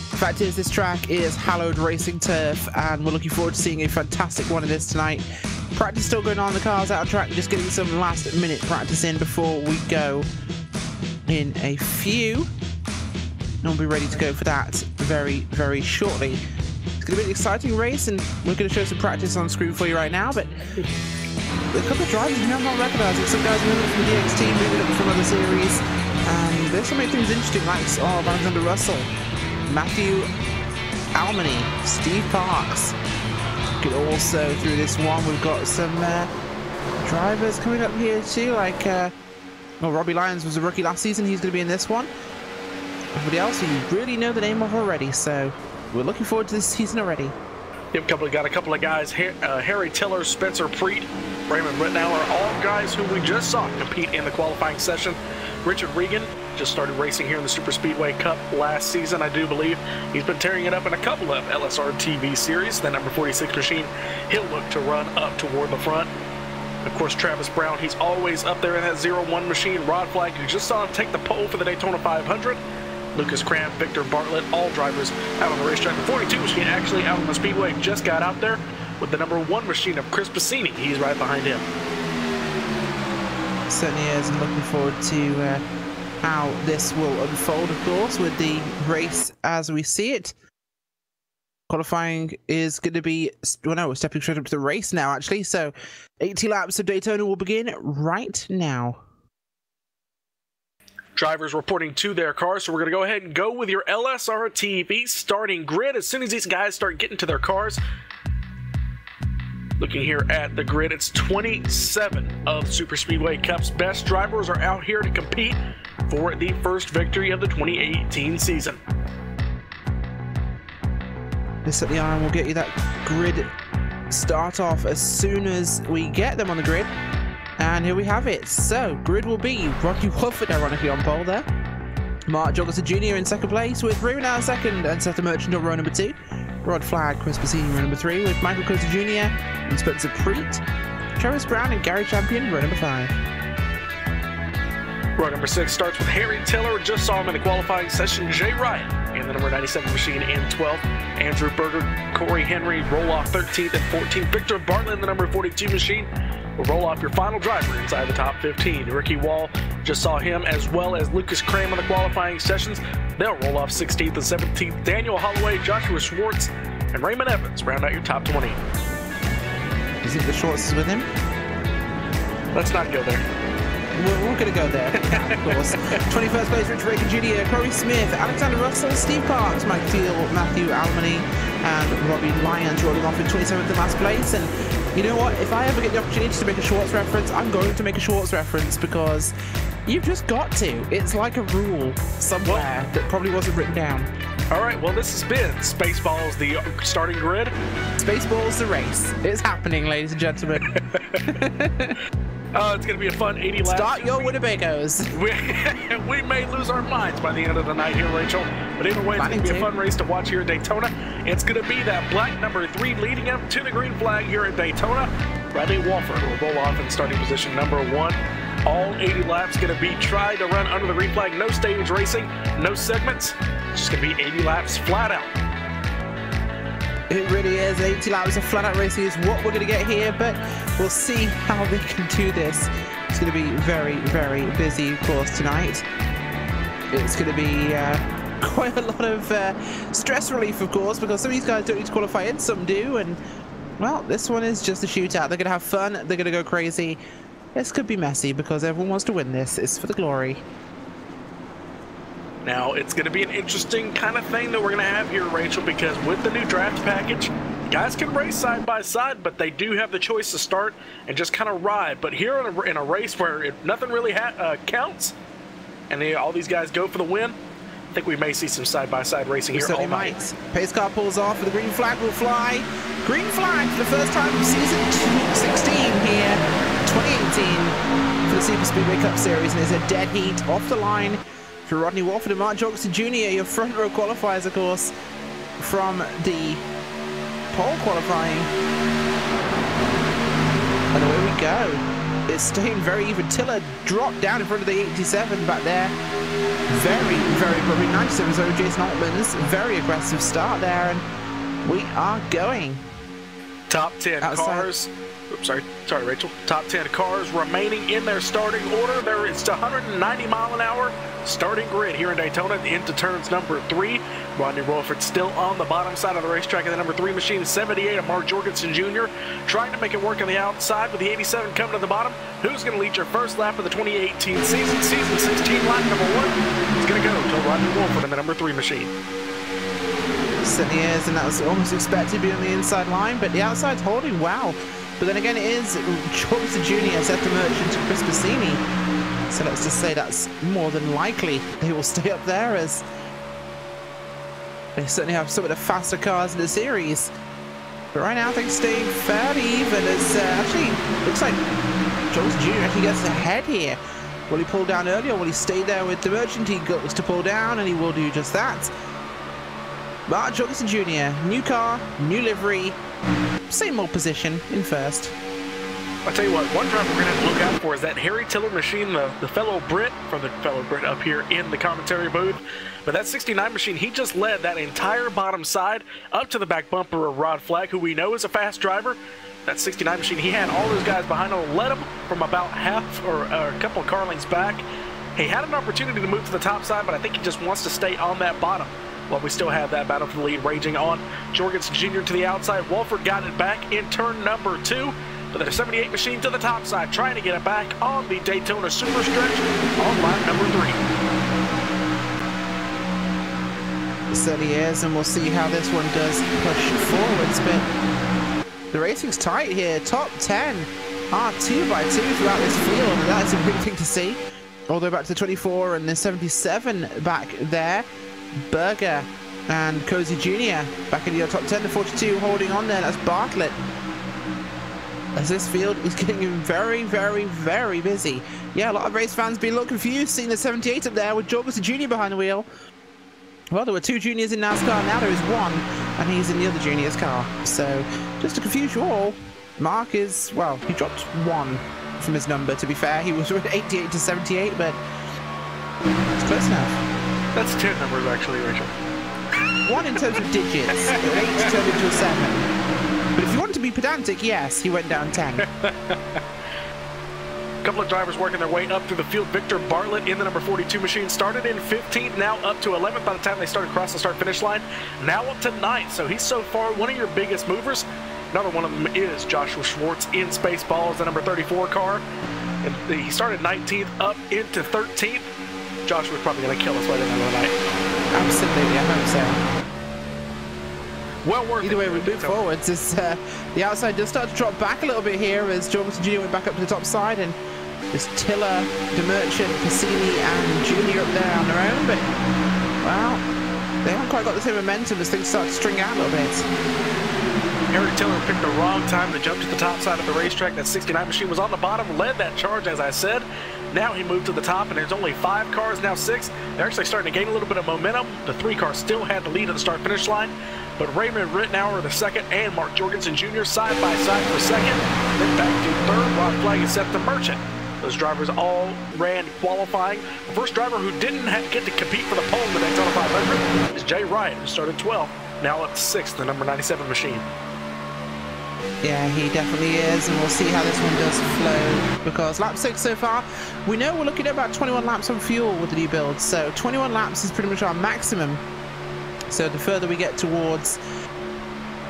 the fact is, this track is hallowed racing turf, and we're looking forward to seeing a fantastic one of this tonight. Practice still going on, the cars out of track, just getting some last minute practice in before we go in a few. And we'll be ready to go for that very, very shortly. It's going to be an exciting race, and we're going to show some practice on screen for you right now. But a couple of drivers you I'm not recognizing. Some guys moving up from the DX team, moving up from other series. And there's some things interesting, like Alexander Russell, Matthew Almany, Steve Parks. Also through this one, we've got some drivers coming up here too, like well, Robbie Lyons was a rookie last season. He's going to be in this one. Everybody else you really know the name of already, so we're looking forward to this season already. Yep, got a couple of guys, Harry Tiller, Spencer Preet, Raymond Rittenauer, all guys who we just saw compete in the qualifying session. Richard Regan just started racing here in the Superspeedway Cup last season, I do believe. He's been tearing it up in a couple of LSRTV series. The number 46 machine, he'll look to run up toward the front. Of course, Travis Brown, he's always up there in that 01 machine. Rod Flag, you just saw him take the pole for the Daytona 500. Lucas Cram, Victor Bartlett, all drivers out on the racetrack. The 42 machine actually out on the speedway just got out there with the number 1 machine of Chris Bassini. He's right behind him. Certainly is, and looking forward to how this will unfold, of course, with the race as we see it. Qualifying is going to be, well, no, we're stepping straight up to the race now, actually. So 80 laps of Daytona will begin right now. Drivers reporting to their cars, so we're going to go ahead and go with your LSRTV starting grid as soon as these guys start getting to their cars. Looking here at the grid, it's 27 of Superspeedway Cup's best drivers are out here to compete for the first victory of the 2018 season. This at the iron will get you that grid start off as soon as we get them on the grid. And here we have it. So, grid will be Rocky Wolford, ironically, on pole there. Mark Jorgensen Jr. in second place with Runa in second, and Seth Merchant on row number 2. Rod Flag, Chris Bassini row number 3 with Michael Coulter Jr. and Spencer Preet. Travis Brown and Gary Champion row number 5. Row number 6 starts with Harry Tiller. Just saw him in the qualifying session. Jay Ryan in the number 97 machine in 12th. Andrew Berger, Corey Henry roll off 13th and 14th. Victor Bartlett in the number 42 machine will roll off your final driver inside the top 15. Ricky Wall, just saw him, as well as Lucas Cram on the qualifying sessions. They'll roll off 16th and 17th. Daniel Holloway, Joshua Schwartz, and Raymond Evans round out your top 20. You think the Schwartz is with him? Let's not go there. We're going to go there, of course. 21st place, Richard Regan Jr., Corey Smith, Alexander Russell, Steve Parks, Mike Thiel, Matthew Almany, and Robbie Lyons rolling off in 27th and last place. And you know what? If I ever get the opportunity to make a Schwartz reference, I'm going to make a Schwartz reference because you've just got to. It's like a rule somewhere that probably wasn't written down. All right, well, this has been Spaceballs, the starting grid. Spaceballs, the race. It's happening, ladies and gentlemen. It's going to be a fun 80 laps. Start your Winnebagos. We may lose our minds by the end of the night here, Rachel. But either way, it's going to be a fun race to watch here at Daytona. It's going to be that black number 3 leading up to the green flag here at Daytona. Bradley Walford will roll off in starting position number 1. All 80 laps going to be tried to run under the green flag. No stage racing, no segments. It's just going to be 80 laps flat out. It really is. 80 laps of flat-out racing is what we're going to get here, but we'll see how they can do this. It's going to be very, very busy, of course, tonight. It's going to be quite a lot of stress relief, of course, because some of these guys don't need to qualify in, some do, and, well, this one is just a shootout. They're going to have fun. They're going to go crazy. This could be messy because everyone wants to win this. It's for the glory. Now, it's going to be an interesting kind of thing that we're going to have here, Rachel, because with the new draft package, guys can race side by side, but they do have the choice to start and just kind of ride. But here in a race where nothing really counts, and all these guys go for the win, I think we may see some side-by-side racing here all night. Pace car pulls off, and the green flag will fly. Green flag for the first time of season 16 here, 2018, for the Superspeedway Cup Series, and there's a dead heat off the line for Rodney Walford and Mark Jorgensen Jr., your front row qualifiers, of course, from the pole qualifying. And away we go. It's staying very even. Tiller dropped down in front of the 87 back there. Very, very probably 97 over Jason Altman's. Very aggressive start there, and we are going. Top 10 cars. Oops, sorry, Rachel. Top 10 cars remaining in their starting order. There is 190 mile an hour starting grid here in Daytona into turns number 3. Rodney Walford still on the bottom side of the racetrack in the number 3 machine. 78 of Mark Jorgensen Jr. trying to make it work on the outside with the 87 coming to the bottom. Who's going to lead your first lap of the 2018 season? Season 16 lap number 1 is going to go to Rodney Walford in the number 3 machine. Certainly is, and that was almost expected to be on the inside line, but the outside's holding well. But then again, it is Jorgensen Jr., Seth the Merchant, and Chris Bassini. So let's just say that's more than likely they will stay up there, as they certainly have some of the faster cars in the series. But right now, things staying fairly even, as actually looks like Jorgensen Jr. actually gets ahead here. Will he pull down earlier, or will he stay there with the Merchant? He looks to pull down, and he will do just that. Mark Jorgensen Jr., new car, new livery, same old position in first. I'll tell you what, one driver we're going to have to look out for is that Harry Tiller machine, the fellow Brit, from the fellow Brit up here in the commentary booth. But that 69 machine, he just led that entire bottom side up to the back bumper of Rod Flagg, who we know is a fast driver. That 69 machine, he had all those guys behind him, led him from about half or a couple of car lengths back. He had an opportunity to move to the top side, but I think he just wants to stay on that bottom. Well, we still have that battle for the lead raging on. Jorgensen Jr. to the outside. Walford got it back in turn number 2. But the 78 machine to the top side, trying to get it back on the Daytona Super Stretch on lap number 3. It certainly is, and we'll see how this one does push forwards. But the racing's tight here. Top 10 are 2 by 2 throughout this field, and that is a big thing to see. All the way back to the 24 and the 77 back there. Berger and Cozy Jr. back in the top 10. The 42 holding on there. That's Bartlett. As this field is getting very, very, very busy. Yeah, a lot of race fans be a little confused seeing the 78 up there with Jorgensen Jr. behind the wheel. Well, there were 2 juniors in NASCAR. Now there is 1, and he's in the other junior's car. So, just to confuse you all, Mark is, well, he dropped 1 from his number, to be fair. He was 88 to 78, but it's close enough. That's 10 numbers, actually, Rachel. 1 in terms of digits. 8 turned into a 7. But if you want to be pedantic, yes, he went down 10. A couple of drivers working their way up through the field. Victor Bartlett in the number 42 machine started in 15th, now up to 11th by the time they started across the start-finish line. Now up to 9th, so he's so far one of your biggest movers. Another one of them is Joshua Schwartz in Spaceballs, the number 34 car. And he started 19th up into 13th. Joshua's probably going to kill us by the end of the night. Absolutely, I hope so. Well worth Either way, we move forwards as the outside does start to drop back a little bit here as Jorgensen Jr. went back up to the top side, and there's Tiller, DeMerchant, Cassini, and Jr. up there on their own, but, well, they haven't quite got the same momentum as things start to string out a little bit. Harry Tiller picked the wrong time to jump to the top side of the racetrack. That 69 machine was on the bottom, led that charge, as I said. Now he moved to the top, and there's only 5 cars, now 6. They're actually starting to gain a little bit of momentum. The 3 cars still had the lead at the start-finish line, but Raymond Rittenauer, the second, and Mark Jorgensen Jr. side by side for second. Then back to third, Rod Flagg and Seth the Merchant. Those drivers all ran qualifying. The first driver who didn't get to compete for the pole in the Daytona 500 is Jay Wright, who started 12th, now up to 6th, the number 97 machine. Yeah, he definitely is, and we'll see how this one does flow, because lap 6 so far, we know we're looking at about 21 laps on fuel with the new build, so 21 laps is pretty much our maximum. So the further we get towards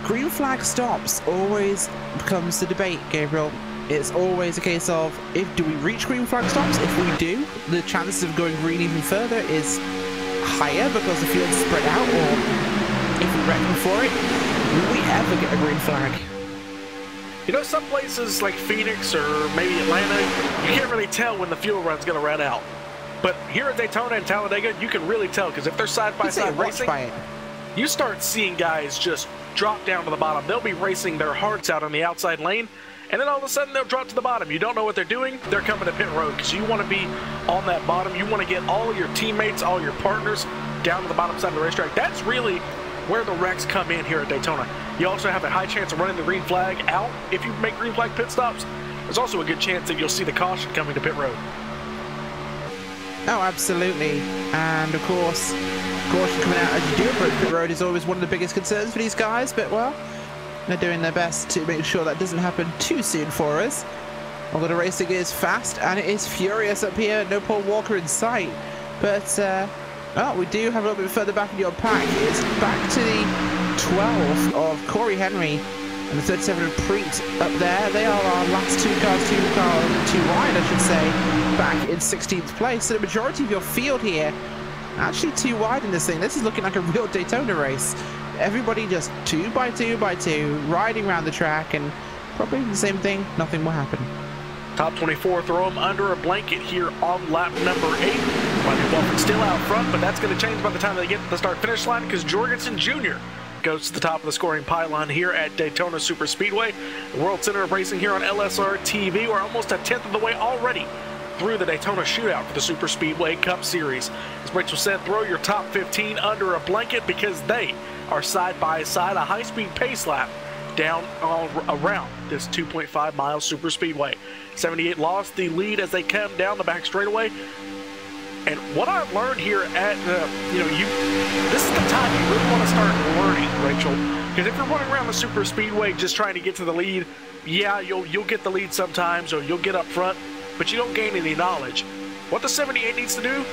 green flag stops always becomes the debate, Gabriel. It's always a case of, do we reach green flag stops? If we do, the chances of going green even further is higher because the field's spread out, or if we wreck before it, will we ever get a green flag? You know, some places like Phoenix or maybe Atlanta, you can't really tell when the fuel run's going to run out. But here at Daytona and Talladega, you can really tell, because if they're side-by-side racing, you start seeing guys just drop down to the bottom. They'll be racing their hearts out on the outside lane, and then all of a sudden they'll drop to the bottom. You don't know what they're doing. They're coming to pit road because you want to be on that bottom. You want to get all your teammates, all your partners down to the bottom side of the racetrack. That's really where the wrecks come in here at Daytona. You also have a high chance of running the green flag out if you make green flag pit stops. There's also a good chance that you'll see the caution coming to pit road. Oh, absolutely. And of course, caution coming out as you do approach pit road is always one of the biggest concerns for these guys, but well, they're doing their best to make sure that doesn't happen too soon for us. Although the racing is fast and it is furious up here, no Paul Walker in sight. But well, we do have a little bit further back in your pack. It's back to the 12 of Corey Henry and the 37 of Preet up there. They are our last two cars, too wide, I should say, back in 16th place. So the majority of your field here actually too wide in this thing. This is looking like a real Daytona race. Everybody just 2 by 2 by 2 riding around the track, and probably the same thing, nothing will happen. Top 24 throw them under a blanket here on lap number 8. Buddy Walford still out front, but that's going to change by the time they get to the start-finish line, because Jorgensen Jr. goes to the top of the scoring pylon here at Daytona Superspeedway. The World Center of Racing here on LSRTV. We're almost a 10th of the way already through the Daytona Shootout for the Superspeedway Cup Series. As Rachel said, throw your top 15 under a blanket because they are side-by-side, a high-speed pace lap down around this 2.5 mile Superspeedway. 78 lost the lead as they come down the back straightaway. And what I've learned here at, this is the time you really want to start learning, Rachel. Because if you're running around the Superspeedway just trying to get to the lead, yeah, you'll get the lead sometimes, or you'll get up front, but you don't gain any knowledge. What the 78 needs to do,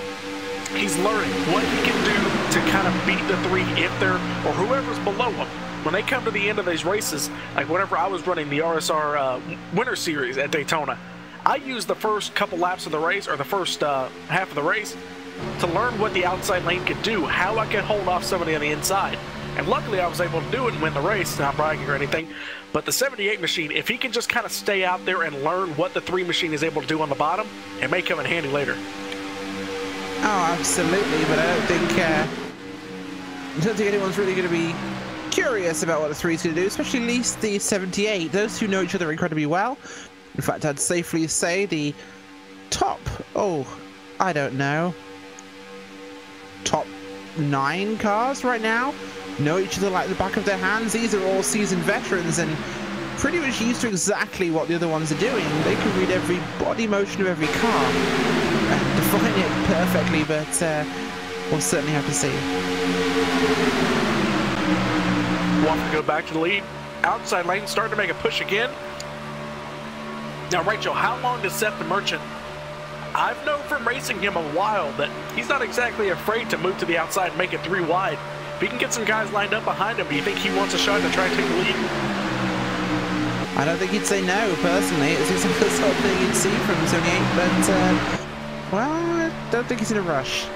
he's learning what he can do to kind of beat the 3 if they're, or whoever's below him. When they come to the end of these races, like whenever I was running the RSR Winter Series at Daytona, I used the first couple laps of the race, or the first half of the race, to learn what the outside lane could do, how I could hold off somebody on the inside. And luckily I was able to do it and win the race, not bragging or anything. But the 78 machine, if he can just kind of stay out there and learn what the 3 machine is able to do on the bottom, it may come in handy later. Oh, absolutely, but I don't think anyone's really going to be curious about what the 3 is going to do, especially at least the 78. Those who know each other incredibly well. In fact, I'd safely say the top, I don't know, top 9 cars right now know each other like the back of their hands. These are all seasoned veterans and pretty much used to exactly what the other ones are doing. They can read every body motion of every car and define it perfectly, but we'll certainly have to see. Want to go back to the lead. Outside lane starting to make a push again. Now, Rachel, how long does Seth the Merchant? I've known from racing him a while that he's not exactly afraid to move to the outside and make it 3 wide. If he can get some guys lined up behind him, do you think he wants a shot to try and take the lead? I don't think he'd say no, personally. It seems like the sort of thing you'd see from 78, but, well, I don't think he's in a rush.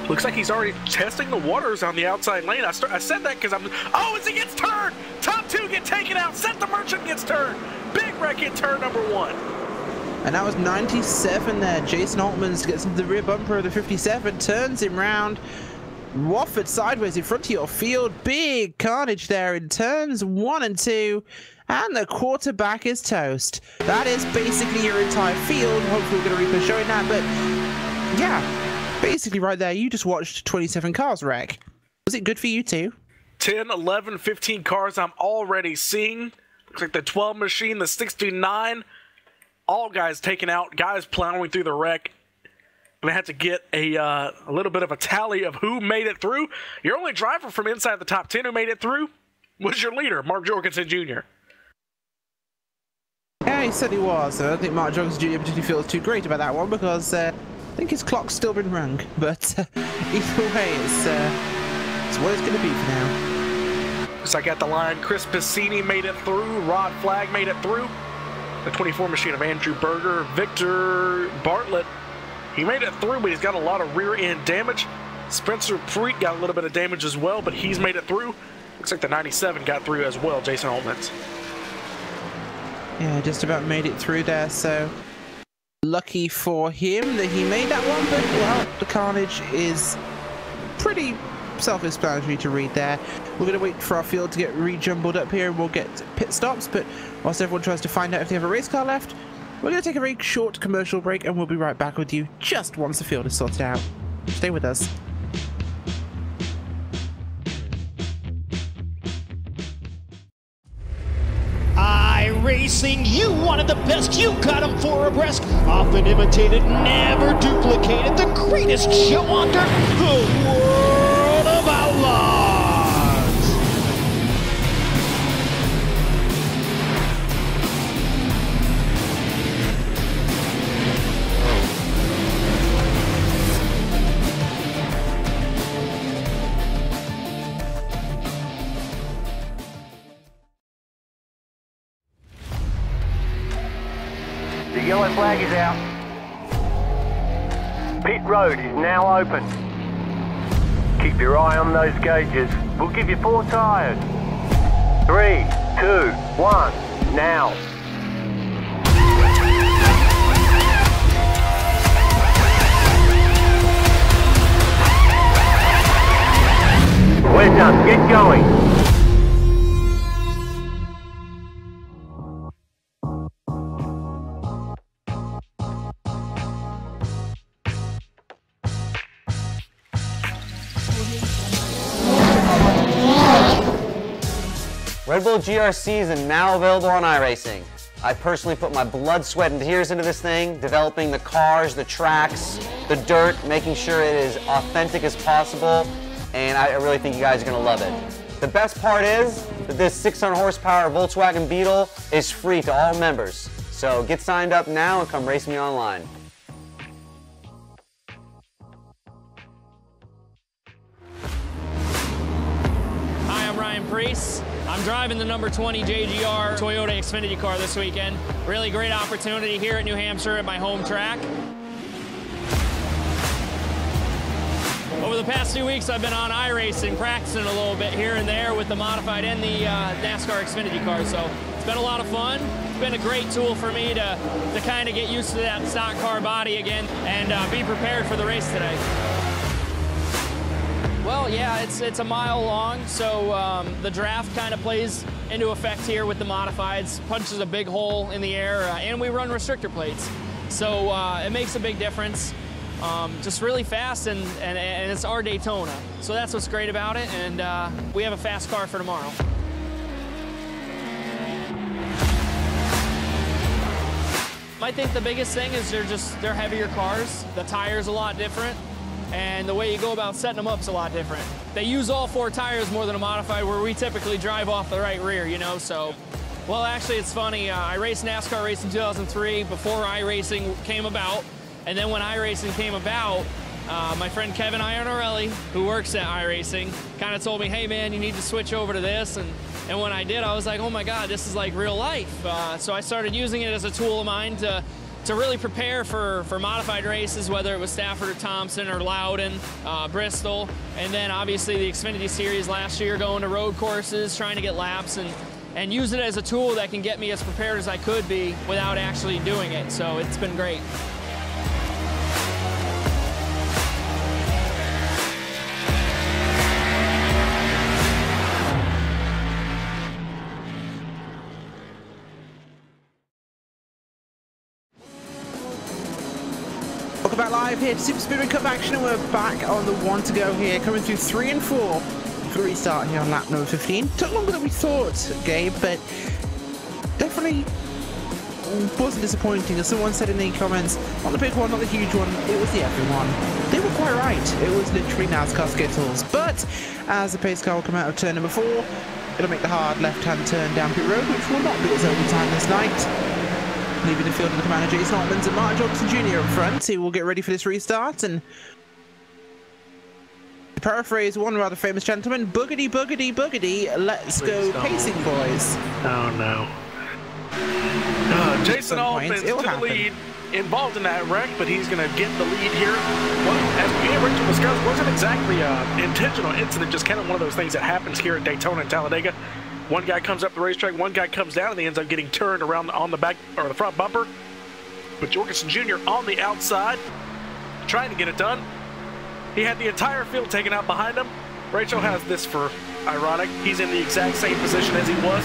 Looks like he's already testing the waters on the outside lane. I said that because as he gets turned! Top 2 get taken out. Seth the Merchant gets turned. Big wreck in turn number 1. And that was 97 there. Jason Altmans gets into the rear bumper of the 57, turns him round. Wofford sideways in front of your field. Big carnage there in turns 1 and 2. And the quarterback is toast. That is basically your entire field. Hopefully we're going to replay showing that, but yeah, basically right there, you just watched 27 cars wreck. Was it good for you too? 10, 11, 15 cars I'm already seeing. Looks like the 12 machine, the 69. All guys taken out, guys plowing through the wreck. And I had to get a little bit of a tally of who made it through. Your only driver from inside the top 10 who made it through was your leader, Mark Jorgensen Jr. Yeah, he said he was. I don't think Mark Jorgensen Jr. particularly feels too great about that one because I think his clock's still been rung. But either way, it's what it's going to be for now. So I got the line. Chris Piscini made it through. Rod Flagg made it through. The 24 machine of Andrew Berger. Victor Bartlett He made it through, but he's got a lot of rear end damage. Spencer Preet got a little bit of damage as well, but he's made it through. Looks like the 97 got through as well, Jason Altman's. Yeah, just about made it through there, so lucky for him that he made that one, but well, the carnage is pretty self-explanatory to read there. We're going to wait for our field to get re-jumbled up here and we'll get pit stops, but whilst everyone tries to find out if they have a race car left, we're going to take a very short commercial break and we'll be right back with you just once the field is sorted out. Stay with us. iRacing, you wanted the best, you got them for abreast. Often imitated, never duplicated. The greatest show under the world of outlaws. The yellow flag is out. Pit road is now open. Keep your eye on those gauges. We'll give you 4 tyres. 3, 2, 1, now. We're done. Get going. Red Bull GRCs are now available on iRacing. I personally put my blood, sweat, and tears into this thing, developing the cars, the tracks, the dirt, making sure it is authentic as possible, and I really think you guys are going to love it. The best part is that this 600 horsepower Volkswagen Beetle is free to all members. So get signed up now and come race me online. Hi, I'm Ryan Priest. I'm driving the number 20 JGR Toyota Xfinity car this weekend. Really great opportunity here at New Hampshire at my home track. Over the past 2 weeks, I've been on iRacing, practicing a little bit here and there with the modified and the NASCAR Xfinity car, so it's been a lot of fun. It's been a great tool for me to kind of get used to that stock car body again and be prepared for the race today. Well, yeah, it's a mile long, so the draft kind of plays into effect here with the modifieds. Punches a big hole in the air, and we run restrictor plates. So it makes a big difference. Just really fast, and it's our Daytona. So that's what's great about it, and we have a fast car for tomorrow. I think the biggest thing is they're heavier cars. The tire's a lot different. And the way you go about setting them up is a lot different. They use all 4 tires more than a modified, where we typically drive off the right rear, you know, so. Well, actually, it's funny. I raced NASCAR race in 2003 before iRacing came about. And then when iRacing came about, my friend Kevin Iannarelli, who works at iRacing, kind of told me, hey, man, you need to switch over to this. And when I did, I was like, oh, my God, this is like real life. So I started using it as a tool of mine to really prepare for modified races, whether it was Stafford or Thompson or Loudon, Bristol, and then obviously the Xfinity Series last year, going to road courses, trying to get laps, and use it as a tool that can get me as prepared as I could be without actually doing it. So it's been great. Welcome back live here to Superspeedway Cup action, and we're back on the 1 to go here, coming through 3 and 4 for the restart here on lap number 15. Took longer than we thought, Gabe, but definitely wasn't disappointing. As someone said in the comments, not the big one, not the huge one, it was the epic one. They were quite right. It was literally NASCAR Skittles. But as the pace car will come out of turn number 4, it'll make the hard left-hand turn down pit road, which will not be its only time this night. Leaving the field of the commander Jason Altmans and Mark Johnson Jr. up front, who will get ready for this restart. And to paraphrase one rather famous gentleman, boogity, boogity, boogity, let's go pacing, boys. Oh, no. Jason Altmans to the lead. involved in that wreck, but he's going to get the lead here. Well, as we Rachel discussed, wasn't exactly an intentional incident, just kind of one of those things that happens here at Daytona and Talladega. One guy comes up the racetrack, one guy comes down, and he ends up getting turned around on the back or the front bumper. But Jorgensen Jr. on the outside, trying to get it done. He had the entire field taken out behind him. Rachel has this for ironic. He's in the exact same position as he was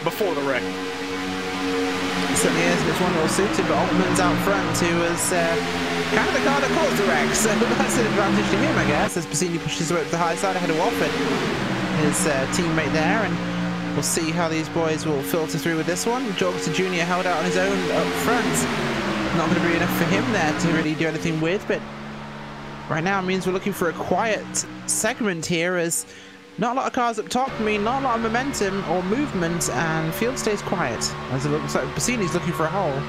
before the wreck. It certainly is. It's one well suited, but Altman's out front, who was kind of the car that caused the wreck. So that's an advantage to him, I guess, as Bassini pushes his way up to the high side ahead of Wofford, his teammate there. And we'll see how these boys will filter through with this one. Jorgensen Jr. held out on his own up front. Not going to be enough for him there to really do anything with, but right now it means we're looking for a quiet segment here, as not a lot of cars up top, not a lot of momentum or movement, and field stays quiet as it looks like Bassini's looking for a hole.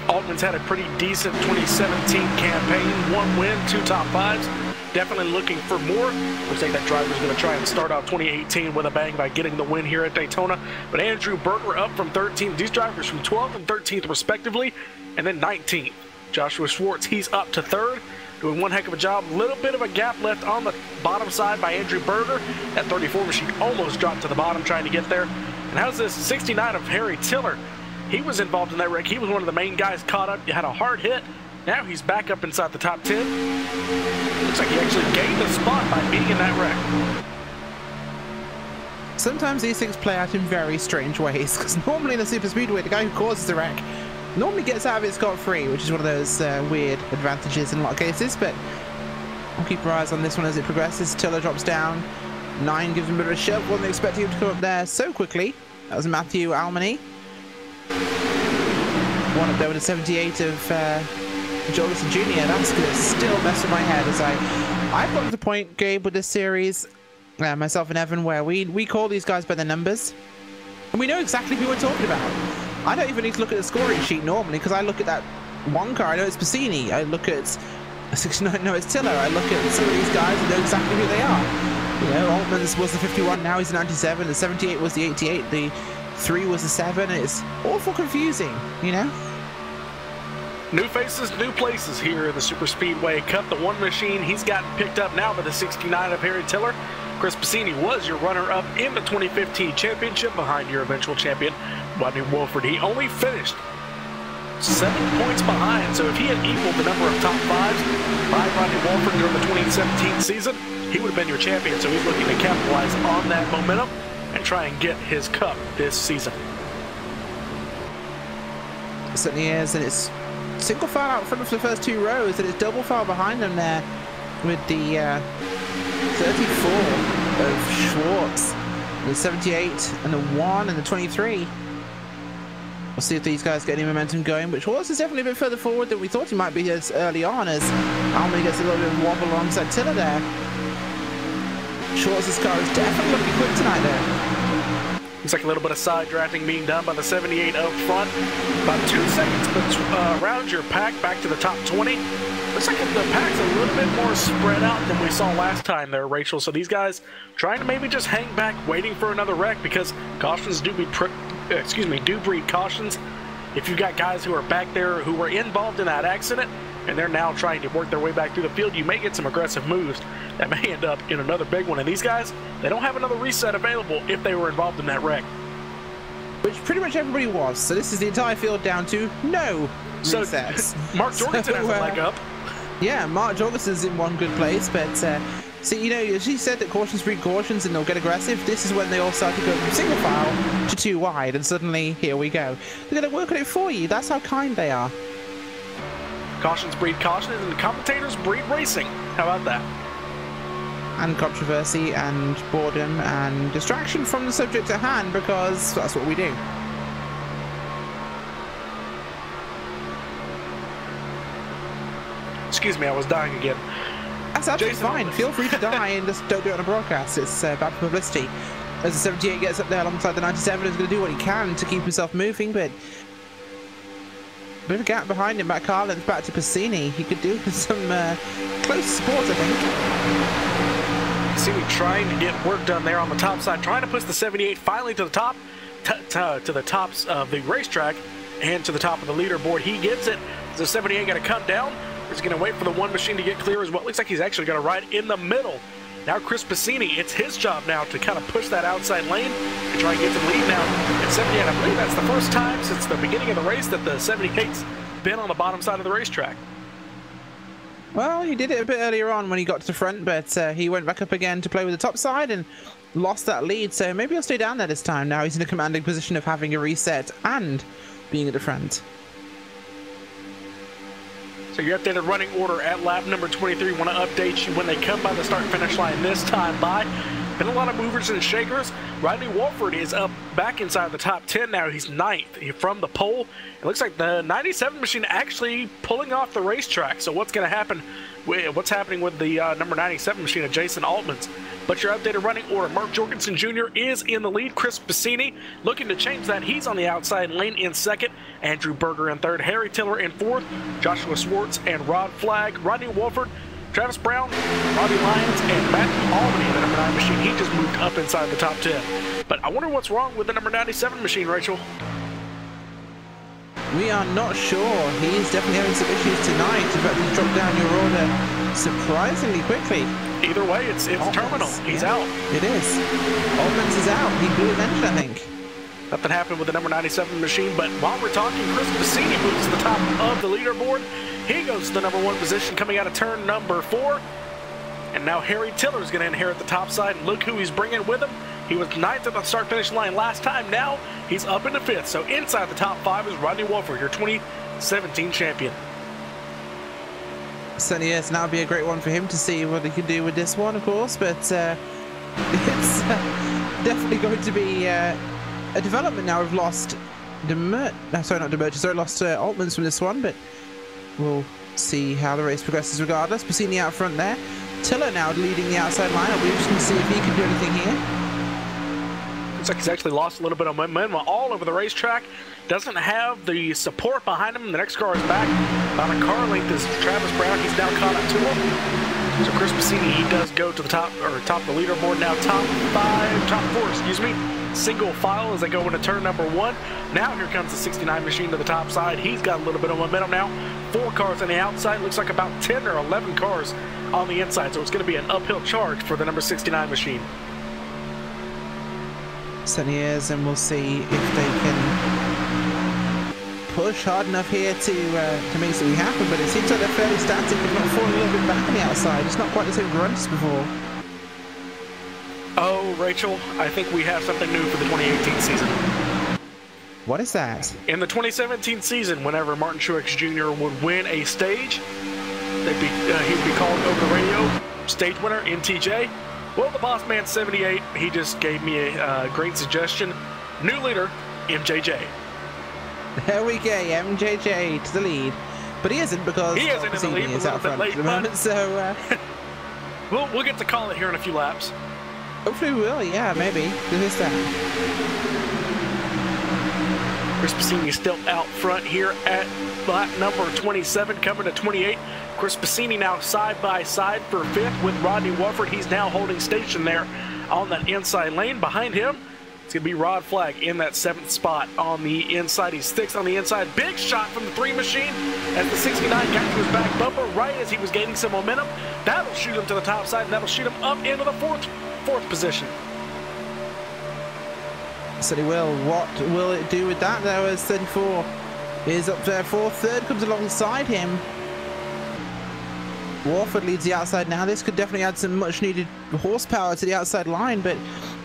Altman's had a pretty decent 2017 campaign, 1 win, 2 top 5s. Definitely looking for more. Looks like that driver's going to try and start off 2018 with a bang by getting the win here at Daytona. But Andrew Berger up from 13th. These drivers from 12th and 13th respectively, and then 19th. Joshua Schwartz, he's up to 3rd. Doing one heck of a job. Little bit of a gap left on the bottom side by Andrew Berger. That 34 machine almost dropped to the bottom trying to get there. And how's this 69 of Harry Tiller? He was involved in that wreck. He was one of the main guys caught up. He had a hard hit. Now he's back up inside the top 10. Looks like he actually gained a spot by being in that wreck. Sometimes these things play out in very strange ways, because normally in the Superspeedway, the guy who causes the wreck normally gets out of it scot-free, which is one of those weird advantages in a lot of cases, but we'll keep our eyes on this one as it progresses. Tiller drops down. 9 gives him a bit of a shove. Wasn't expecting him to come up there so quickly. That was Matthew Almany. One up there with a 78 of Jorgensen Jr. That's going to still mess with my head, as I've got to the point, Gabe, with this series, myself and Evan, where we call these guys by their numbers, and we know exactly who we're talking about. I don't even need to look at the scoring sheet normally, because I look at that one car, I know it's Bassini. I look at 69, no, it's Tiller. I look at some of these guys and know exactly who they are. You know, Altman's was the 51, now he's the 97. The 78 was the 88. The 3 was the 7. It's awful confusing, you know? New faces, new places here in the Superspeedway Cup. The one machine, he's gotten picked up now by the 69 of Harry Tiller. Chris Bassini was your runner-up in the 2015 championship behind your eventual champion, Rodney Wolford. He only finished 7 points behind, so if he had equaled the number of top 5s by Rodney Wolford during the 2017 season, he would have been your champion. So he's looking to capitalize on that momentum and try and get his cup this season. It certainly is, and it's single file out front of the first 2 rows, and it's double file behind them there with the 34 of Schwartz, the 78 and the 1 and the 23. We'll see if these guys get any momentum going, but Schwartz is definitely a bit further forward than we thought he might be as early on, as Almany gets a little bit of wobble alongside Tiller there. Schwartz's car is definitely looking quick tonight there. Looks like a little bit of side drafting being done by the 78 up front. About 2 seconds around your pack back to the top 20. Looks like the pack's a little bit more spread out than we saw last time there, Rachel. So these guys trying to maybe just hang back, waiting for another wreck, because cautions do breed cautions. If you've got guys who are back there who were involved in that accident and they're now trying to work their way back through the field, you may get some aggressive moves that may end up in another big one. And these guys, they don't have another reset available if they were involved in that wreck. Which pretty much everybody was. So this is the entire field down to no resets. Mark Jorgensen has a leg up. Yeah, Mark Jorgensen's in one good place, but see, you know, she said that cautions breed cautions and they'll get aggressive. This is when they all start to go from single file to 2 wide, and suddenly here we go. They're going to work on it for you. That's how kind they are. Cautions breed cautions, and commentators breed racing. How about that? And controversy and boredom and distraction from the subject at hand, because that's what we do. Excuse me, I was dying again. That's absolutely fine. Feel free to die and just don't do it on a broadcast. It's bad publicity. As the 78 gets up there alongside the 97, he's going to do what he can to keep himself moving, but a bit of a gap behind him. Back car length back to Bassini. He could do with some close support, I think. Bassini trying to get work done there on the top side, trying to push the 78 finally to the top, to the tops of the racetrack. and to the top of the leaderboard. He gets it. The 78 got to come down. He's going to wait for the one machine to get clear as well. Looks like he's actually going to ride in the middle. Now Chris Bassini, it's his job now to kind of push that outside lane and try and get to the lead now at 78. I believe that's the first time since the beginning of the race that the 78's been on the bottom side of the racetrack. Well, he did it a bit earlier on when he got to the front, but he went back up again to play with the top side and lost that lead. So maybe he'll stay down there this time. Now he's in a commanding position of having a reset and being at the front. So your updated running order at lap number 23. Want to update you when they come by the start-finish line this time by. Been a lot of movers and shakers. Rodney Wolford is up back inside the top 10 now. He's 9th from the pole. It looks like the 97 machine actually pulling off the racetrack. So what's going to happen? What's happening with the number 97 machine of Jason Altman's? But your updated running order, Mark Jorgensen Jr. is in the lead. Chris Bassini looking to change that. He's on the outside lane in second. Andrew Berger in third. Harry Tiller in fourth. Joshua Swartz and Rod Flagg. Rodney Wolford, Travis Brown, Robbie Lyons, and Matthew Albany, the number 9 machine. He just moved up inside the top 10. But I wonder what's wrong with the number 97 machine, Rachel. We are not sure. He's definitely having some issues tonight. In fact, he's dropped down your order surprisingly quickly. Either way, it's terminal. He's out. It is. Altman's is out. He blew his engine, I think. Nothing happened with the number 97 machine, but while we're talking, Chris Bassini moves to the top of the leaderboard. He goes to the number 1 position coming out of turn number 4. And now Harry Tiller is going to inherit the top side. Look who he's bringing with him. He was 9th at the start-finish line last time. Now he's up into 5th. So inside the top 5 is Rodney Wolford, your 2017 champion. Certainly is. Now would be a great one for him to see what he can do with this one, of course. But it's definitely going to be a development now. We've lost lost Altman's from this one, but we'll see how the race progresses regardless. Bassini out front there. Tiller now leading the outside line. It'll be interesting to see if he can do anything here. Looks like he's actually lost a little bit of momentum all over the racetrack. Doesn't have the support behind him. The next car is back. About a car length is Travis Brown. He's now caught up to him. So Chris Bassini, he does go to the top of the leaderboard now. Top 4, excuse me. Single file as they go into turn number 1. Now here comes the 69 machine to the top side. He's got a little bit of momentum now. 4 cars on the outside. Looks like about 10 or 11 cars on the inside. So it's going to be an uphill charge for the number 69 machine. Certainly is, and we'll see if they can push hard enough here to make something happen. But it seems like they're fairly static. They've not fallen a little bit back on the outside. It's not quite the same grunt as before. Oh, Rachel, I think we have something new for the 2018 season. What is that? In the 2017 season, whenever Martin Truex Jr. would win a stage, he'd be called over the radio, stage winner, NTJ. Well, the boss man 78, he just gave me a great suggestion. New leader, MJJ. There we go, MJJ to the lead. But he isn't, because he isn't in the lead, is out front at the moment, so we'll get to call it here in a few laps. Hopefully we will, yeah, maybe. Who is that? Chris Bassini still out front here at lap number 27, coming to 28. Chris Bassini now side by side for 5th with Rodney Wolford. He's now holding station there on that inside lane. Behind him, it's going to be Rod Flagg in that 7th spot on the inside. He's 6th on the inside. Big shot from the 3 machine as the 69 got to his back bumper right as he was gaining some momentum. That'll shoot him to the top side, and that'll shoot him up into the fourth position. So he will. What will it do with that, though, as 34 is up there. 4th, 3rd comes alongside him. Wolford leads the outside now. This could definitely add some much needed horsepower to the outside line, but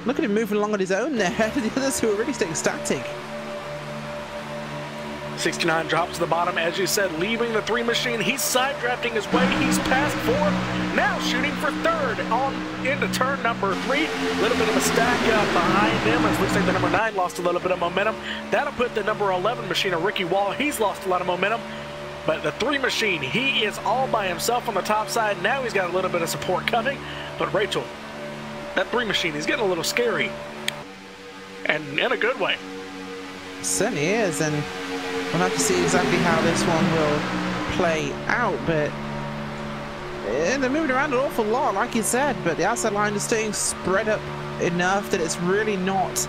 look at him moving along on his own there to the others who are really staying static. 69 drops to the bottom, as you said, leaving the 3 machine. He's side drafting his way. He's past 4th, now shooting for 3rd on into turn number 3. A little bit of a stack behind him, as looks like the number 9 lost a little bit of momentum. That'll put the number 11 machine of Ricky Wall. He's lost a lot of momentum. But the 3 machine, he is all by himself on the top side. Now he's got a little bit of support coming. But Rachel, that 3 machine is getting a little scary. And in a good way. Certainly is, and we'll have to see exactly how this one will play out. But they're moving around an awful lot, like you said. But the outside line is staying spread up enough that it's really not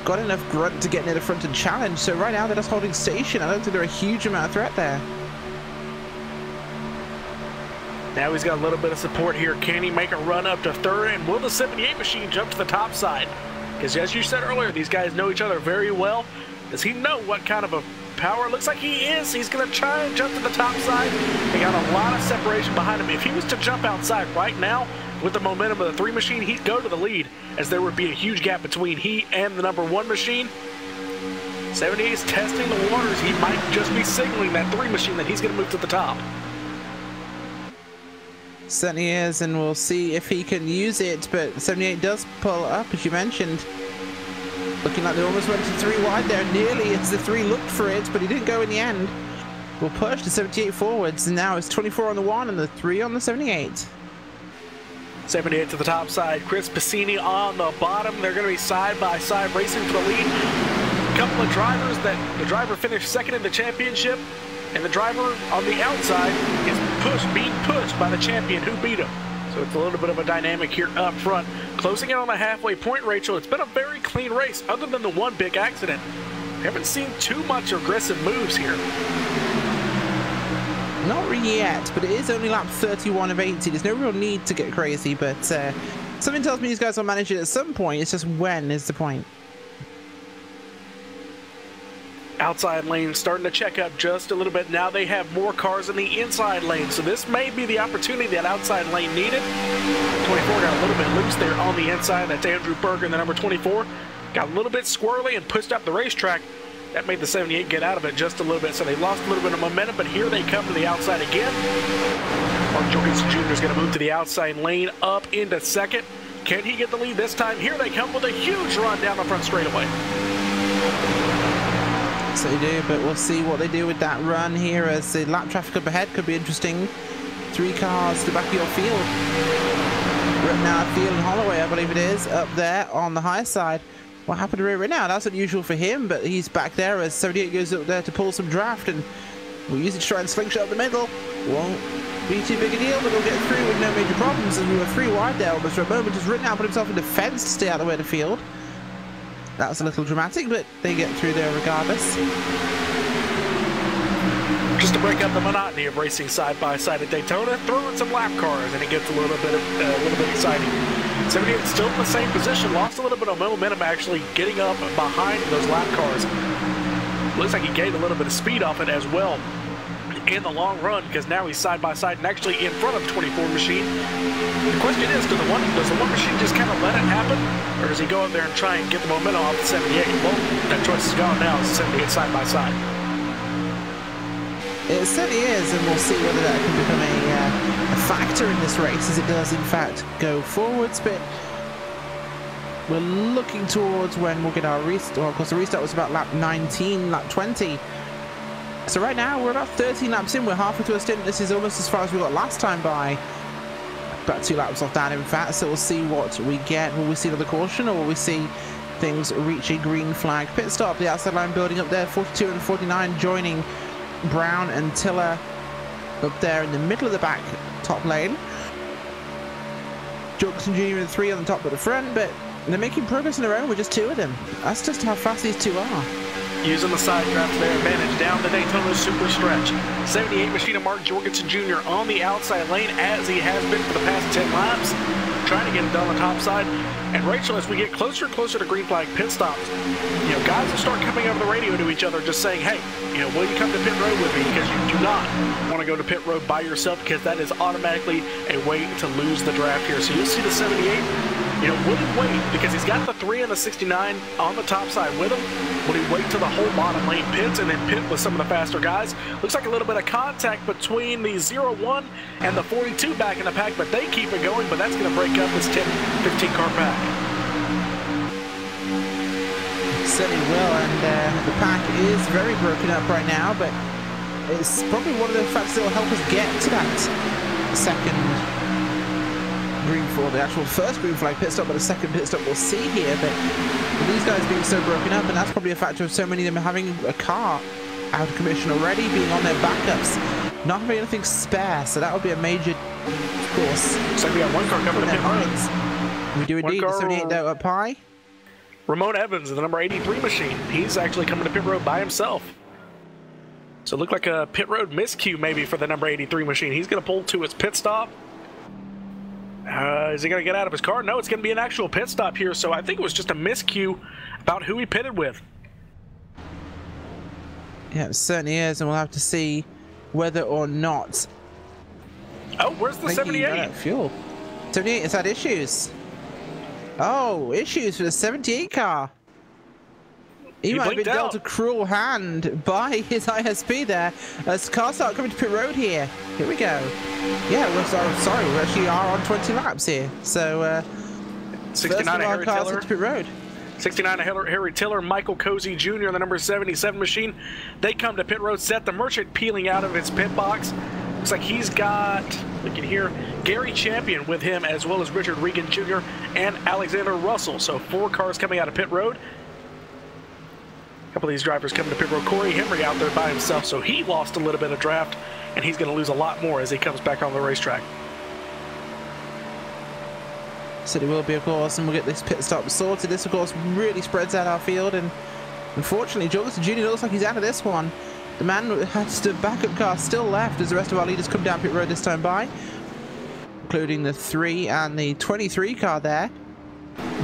got enough grunt to get near the front and challenge. So right now they're just holding station. I don't think they're a huge amount of threat there. Now he's got a little bit of support here. Can he make a run up to third? And will the 78 machine jump to the top side? Because as you said earlier, these guys know each other very well. Does he know what kind of a power? Looks like he is. He's going to try and jump to the top side. They got a lot of separation behind him. If he was to jump outside right now with the momentum of the 3 machine, he'd go to the lead, as there would be a huge gap between he and the number 1 machine. 78 is testing the waters. He might just be signaling that 3 machine that he's going to move to the top. Certainly is, and we'll see if he can use it. But 78 does pull up, as you mentioned. Looking like they almost went to 3 wide there. Nearly as the 3 looked for it, but he didn't go in the end. We'll push the 78 forwards, and now it's 24 on the 1 and the 3 on the 78. 78 to the top side. Chris Piscini on the bottom. They're going to be side by side racing for the lead. A couple of drivers that the driver finished second in the championship, and the driver on the outside is being pushed by the champion who beat him. So it's a little bit of a dynamic here up front. Closing in on the halfway point, Rachel, it's been a very clean race other than the one big accident. We haven't seen too much aggressive moves here. Not really yet, but it is only lap 31 of 80. There's no real need to get crazy, but something tells me these guys will manage it at some point. It's just when is the point. Outside lane starting to check up just a little bit. Now they have more cars in the inside lane, so this may be the opportunity that outside lane needed. 24 got a little bit loose there on the inside. That's Andrew Berger, the number 24. Got a little bit squirrely and pushed up the racetrack. That made the 78 get out of it just a little bit, so they lost a little bit of momentum, but here they come to the outside again. Mark Jorgensen Jr. is going to move to the outside lane up into second. Can he get the lead this time? Here they come with a huge run down the front straightaway. So they do, but we'll see what they do with that run here, as the lap traffic up ahead could be interesting. 3 cars to the back of your field. Rittenhour, Field and Holloway, I believe it is, up there on the high side. What happened to Rittenhour? That's unusual for him, but he's back there as 78 goes up there to pull some draft, and we'll use it to try and slingshot up the middle. Won't be too big a deal, but they'll get through with no major problems, as we were 3 wide there almost for a moment, as Rittenhour put himself in defense to stay out of the way of the field. That was a little dramatic, but they get through there regardless. Just to break up the monotony of racing side by side at Daytona, throw in some lap cars, and it gets a little bit exciting. 78 still in the same position, lost a little bit of momentum actually getting up behind those lap cars. Looks like he gained a little bit of speed off it as well in the long run, because now he's side by side and actually in front of 24 machine. The question is, does the one machine just kind of let it happen, or does he go up there and try and get the momentum off the 78? Well, that choice is gone now. It's 78 side by side. It certainly is, and we'll see whether that can become a factor in this race, as it does in fact go forwards. But we're looking towards when we'll get our restart. Well, of course, the restart was about lap 19, lap 20. So right now we're about 13 laps in. We're halfway through a stint. This is almost as far as we got last time by. About 2 laps off down, in fact. So we'll see what we get. Will we see another caution, or will we see things reach a green flag? Pit stop, the outside line building up there. 42 and 49 joining Brown and Tiller up there in the middle of the back top lane. Jorgensen Jr. and 3 on the top of the front, but they're making progress on their own with just 2 of them. That's just how fast these 2 are. Using the side draft to their advantage down the Daytona super stretch. 78 machine of Mark Jorgensen Jr. on the outside lane, as he has been for the past 10 laps, trying to get it done on the top side. And Rachel, as we get closer and closer to green flag pit stops, guys will start coming over the radio to each other, just saying, hey, will you come to pit road with me? Because you do not want to go to pit road by yourself, because that is automatically a way to lose the draft here. So you'll see the 78, will he wait? Because he's got the 3 and the 69 on the top side with him. Will he wait till the whole bottom lane pits and then pit with some of the faster guys? Looks like a little bit of contact between the 0-1 and the 42 back in the pack, but they keep it going, but that's going to break up this 10-15 car pack. Certainly will, and the pack is very broken up right now, but it's probably one of the factors that will help us get to that second green flag, the actual first green flag pit stop, but the second pit stop we'll see here. But with these guys being so broken up, and that's probably a factor of so many of them having a car out of commission already, being on their backups, not having anything spare, so that would be a major, of course. So we got one car coming to pit road. We do indeed. The 78 out up high. Ramon Evans in the number 83 machine. He's actually coming to pit road by himself. So it looked like a pit road miscue maybe for the number 83 machine. He's going to pull to his pit stop. Is he going to get out of his car? No, it's going to be an actual pit stop here. So I think it was just a miscue about who he pitted with. Yeah, it certainly is, and we'll have to see whether or not. Oh, where's the 78? Fuel. 78 has had issues. Oh, issues for the 78 car. He might have been dealt a cruel hand by his ISP there. As cars start coming to pit road here. Here we go. Yeah, sorry, we actually are on 20 laps here. So, 69 Harry Tiller. To pit road. 69 Harry Tiller, Michael Cozy Jr. in the number 77 machine. They come to pit road. Seth the Merchant peeling out of his pit box. Looks like he's got, look at here, Gary Champion with him, as well as Richard Regan Jr. and Alexander Russell. So 4 cars coming out of pit road. A couple of these drivers coming to pit road. Corey Henry out there by himself, so he lost a little bit of draft, and he's going to lose a lot more as he comes back on the racetrack. So it will be, of course, and we'll get this pit stop sorted. This, of course, really spreads out our field, and unfortunately, Jorgensen Jr. looks like he's out of this one. The man has the backup car still left as the rest of our leaders come down pit road this time by, including the 3 and the 23 car there.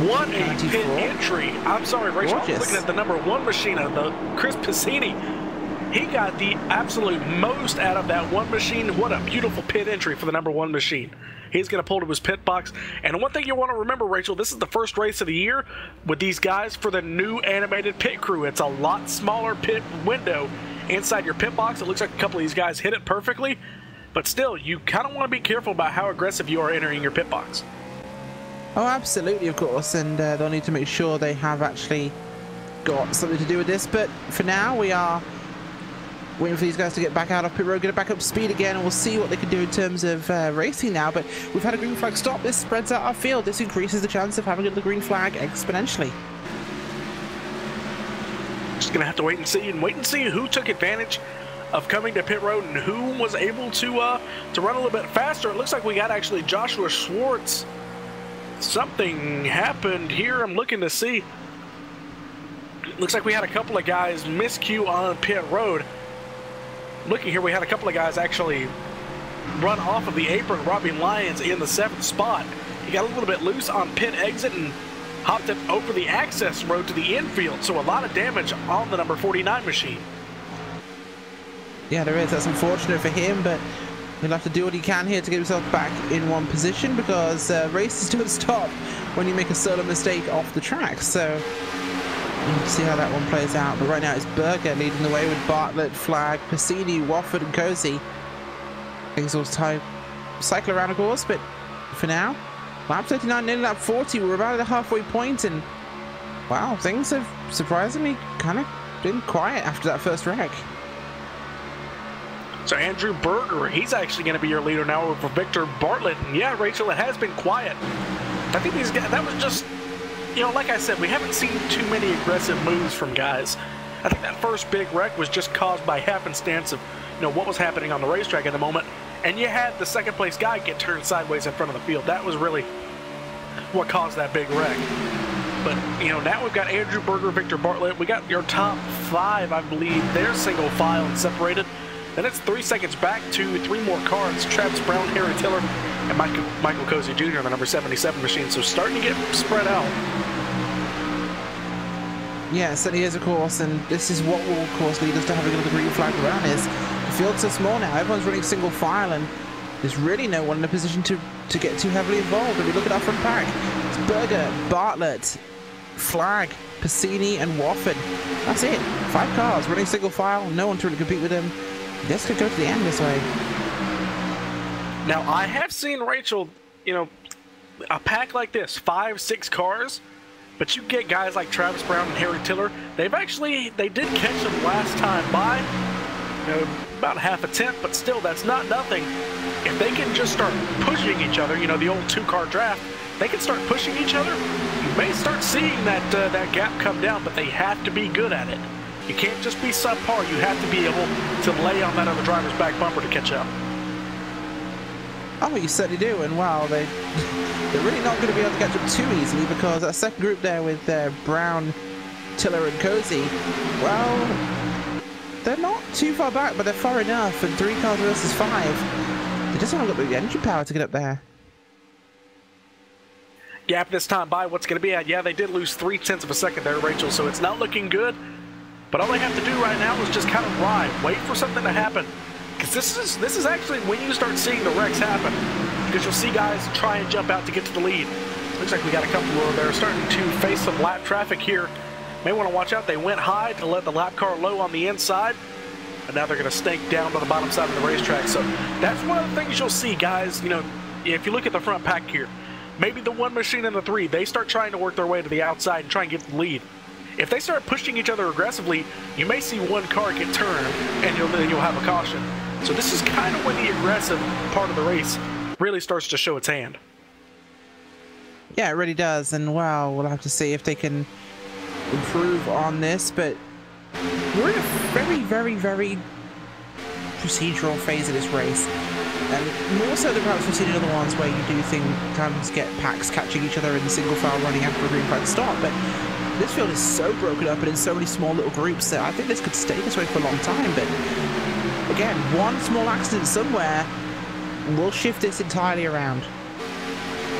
What a pit entry. I'm sorry, Rachel. I was looking at the number 1 machine, the Chris Piscini. He got the absolute most out of that one machine. What a beautiful pit entry for the number 1 machine. He's going to pull to his pit box. And one thing you want to remember, Rachel, this is the first race of the year with these guys for the new animated pit crew. It's a lot smaller pit window inside your pit box. It looks like a couple of these guys hit it perfectly. But still, you kind of want to be careful about how aggressive you are entering your pit box. Oh, absolutely, of course. And they'll need to make sure they have actually got something to do with this. But for now, we are waiting for these guys to get back out of pit road, get it back up to speed again, and we'll see what they can do in terms of racing now. But we've had a green flag stop. This spreads out our field. This increases the chance of having the green flag exponentially. Just going to have to wait and see who took advantage of coming to pit road and who was able to run a little bit faster. It looks like we got actually Joshua Schwartz. Something happened here. I'm looking to see. Looks like we had a couple of guys miscue on pit road. Looking here, we had a couple of guys actually run off of the apron. Robbie Lyons in the 7th spot. He got a little bit loose on pit exit and hopped it over the access road to the infield. So a lot of damage on the number 49 machine. Yeah, there is. That's unfortunate for him, but he'll have to do what he can here to get himself back in one position, because races don't stop when you make a solo mistake off the track. So we'll see how that one plays out. But right now it's Berger leading the way with Bartlett, Flag, Piscini, Wofford, and Cozy. Things will cycle around, of course, but for now, lap 39, nearly lap 40. We're about at the halfway point, and wow, things have surprisingly kind of been quiet after that first wreck. So Andrew Berger, he's actually going to be your leader now for Victor Bartlett. And yeah, Rachel, it has been quiet. I think these guys, that was just, you know, like I said, we haven't seen too many aggressive moves from guys. I think that first big wreck was just caused by happenstance of, you know, what was happening on the racetrack at the moment. And you had the second place guy get turned sideways in front of the field. That was really what caused that big wreck. But, you know, now we've got Andrew Berger, Victor Bartlett. We got your top 5, I believe. They're single file and separated. Then it's 3 seconds back to 3 more cars. Travis Brown, Harry Tiller, and Michael Cozy Jr. on the number 77 machine. So starting to get spread out. Yeah, it certainly is, of course, and this is what will, of course, lead us to having another green flag around. Is the field's so small now, everyone's running single file, and there's really no one in a position to get too heavily involved. And we look at our front pack. It's Berger, Bartlett, Flag, Piscini, and Wofford. That's it. 5 cars running single file, no one to really compete with them. This could go to the end this way. Now, I have seen, Rachel, you know, a pack like this, 5, 6 cars, but you get guys like Travis Brown and Harry Tiller. They did catch them last time by, you know, about half a tenth, but still, that's not nothing. If they can just start pushing each other, you know, the old 2-car draft, they can start pushing each other. You may start seeing that gap come down, but they have to be good at it. You can't just be subpar. You have to be able to lay on that other driver's back bumper to catch up. Oh, you certainly do, and wow, they're really not going to be able to catch up too easily, because that second group there with Brown, Tiller and Cozy, well, they're not too far back, but they're far enough, and 3 cars versus 5. They just haven't got the engine power to get up there. Gap this time by what's going to be at. Yeah, they did lose 0.3 of a second there, Rachel, so it's not looking good. But all they have to do right now is just kind of ride, wait for something to happen. Because this is actually when you start seeing the wrecks happen. Because you'll see guys try and jump out to get to the lead. Looks like we got a couple of there starting to face some lap traffic here. May want to watch out. They went high to let the lap car low on the inside. And now they're going to stake down to the bottom side of the racetrack. So that's one of the things you'll see, guys. You know, if you look at the front pack here, maybe the 1 machine and the 3, they start trying to work their way to the outside and try and get the lead. If they start pushing each other aggressively, you may see 1 car get turned, and you'll have a caution. So this is kind of when the aggressive part of the race really starts to show its hand. Yeah, it really does, and wow, we'll have to see if they can improve on this, but we're in a very, very, very procedural phase of this race. And more so than perhaps we've seen in other ones where you do sometimes get packs catching each other in single file running after a green flag stop, but this field is so broken up and in so many small little groups that I think this could stay this way for a long time. But again, one small accident somewhere will shift this entirely around.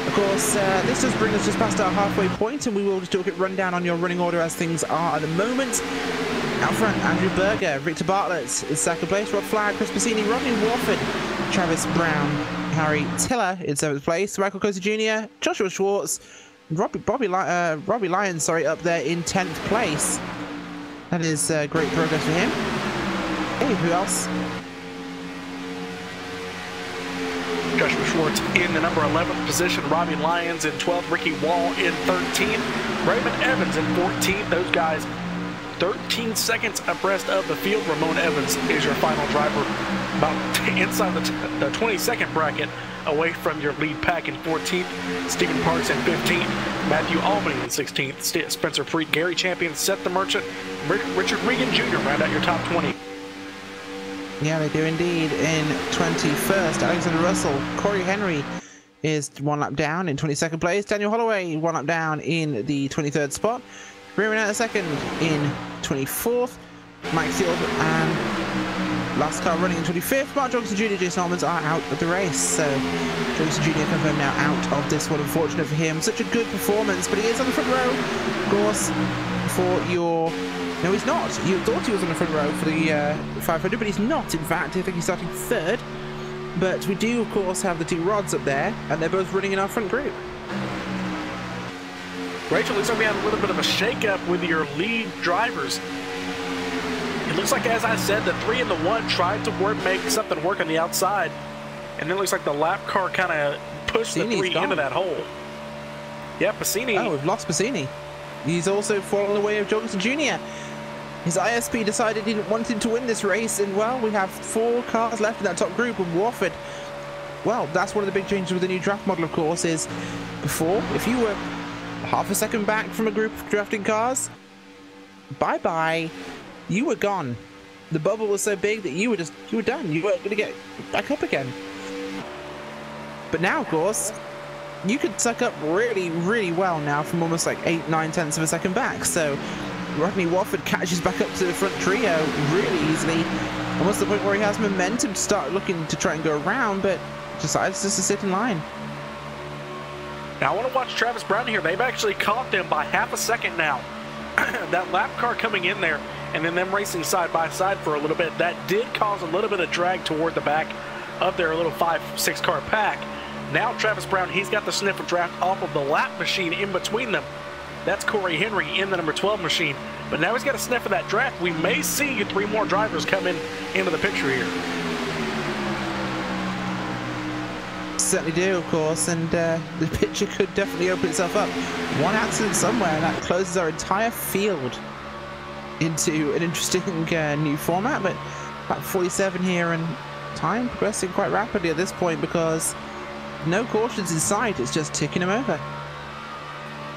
Of course, this does bring us just past our halfway point, and we will just do a quick rundown on your running order as things are at the moment. Out front, Andrew Berger, Victor Bartlett in second place, Rod Flagg, Chris Bassini, Rodney Warford, Travis Brown, Harry Tiller in 7th place, Michael Cozy Jr., Joshua Schwartz, Robbie Lyons, up there in 10th place. That is great progress for him. Hey, who else? Joshua Schwartz in the number 11th position, Robbie Lyons in 12th, Ricky Wall in 13th, Raymond Evans in 14th. Those guys 13 seconds abreast of the field. Ramon Evans is your final driver, about inside the 22nd bracket, away from your lead pack in 14th. Stephen Parks in 15th, Matthew Albany in 16th, Spencer Freed, Gary Champion, Seth the Merchant, Richard Regan Jr. round out your top 20. Yeah, they do indeed. In 21st, Alexander Russell, Corey Henry is 1 lap down in 22nd place. Daniel Holloway 1 lap down in the 23rd spot. Rearing out a second in 24th. Mike Field and last car running in 25th. Mark Johnson Jr. and Jason Almonds are out of the race. So Johnson Jr. confirmed now out of this one. Unfortunate for him. Such a good performance, but he is on the front row, of course, for your... No, he's not. You thought he was on the front row for the 500, but he's not, in fact. I think he's starting 3rd. But we do, of course, have the 2 rods up there, and they're both running in our front group. Rachel, looks like we had a little bit of a shake-up with your lead drivers. It looks like, as I said, the 3 and the 1 tried to make something work on the outside. And then it looks like the lap car kind of pushed the 3 into that hole. Yeah, Bassini. Oh, we've lost Bassini. He's also fallen away of Johnson Jr. His ISP decided he didn't want him to win this race, and well, we have 4 cars left in that top group, and Warford, well, that's one of the big changes with the new draft model, of course, is before, if you were half a second back from a group of drafting cars, bye-bye, you were gone. The bubble was so big that you were done. You weren't going to get back up again. But now, of course, you could suck up really, really well now from almost like 8-9 of a second back. So Rodney Warford catches back up to the front trio really easily, almost to the point where he has momentum to start looking to try and go around, but decides just to sit in line. Now I want to watch Travis Brown here. They've actually caught them by half a second now. That lap car coming in there and then them racing side by side for a little bit, that did cause a little bit of drag toward the back of their little 5-6 car pack. Now Travis Brown, he's got the sniff of draft off of the lap machine in between them. That's Corey Henry in the number 12 machine. But now he's got a sniff of that draft. We may see 3 more drivers come into the picture here. Certainly do, of course, and the picture could definitely open itself up. One accident somewhere, and that closes our entire field into an interesting new format, but about 47 here, and time progressing quite rapidly at this point because no cautions in sight. It's just ticking them over.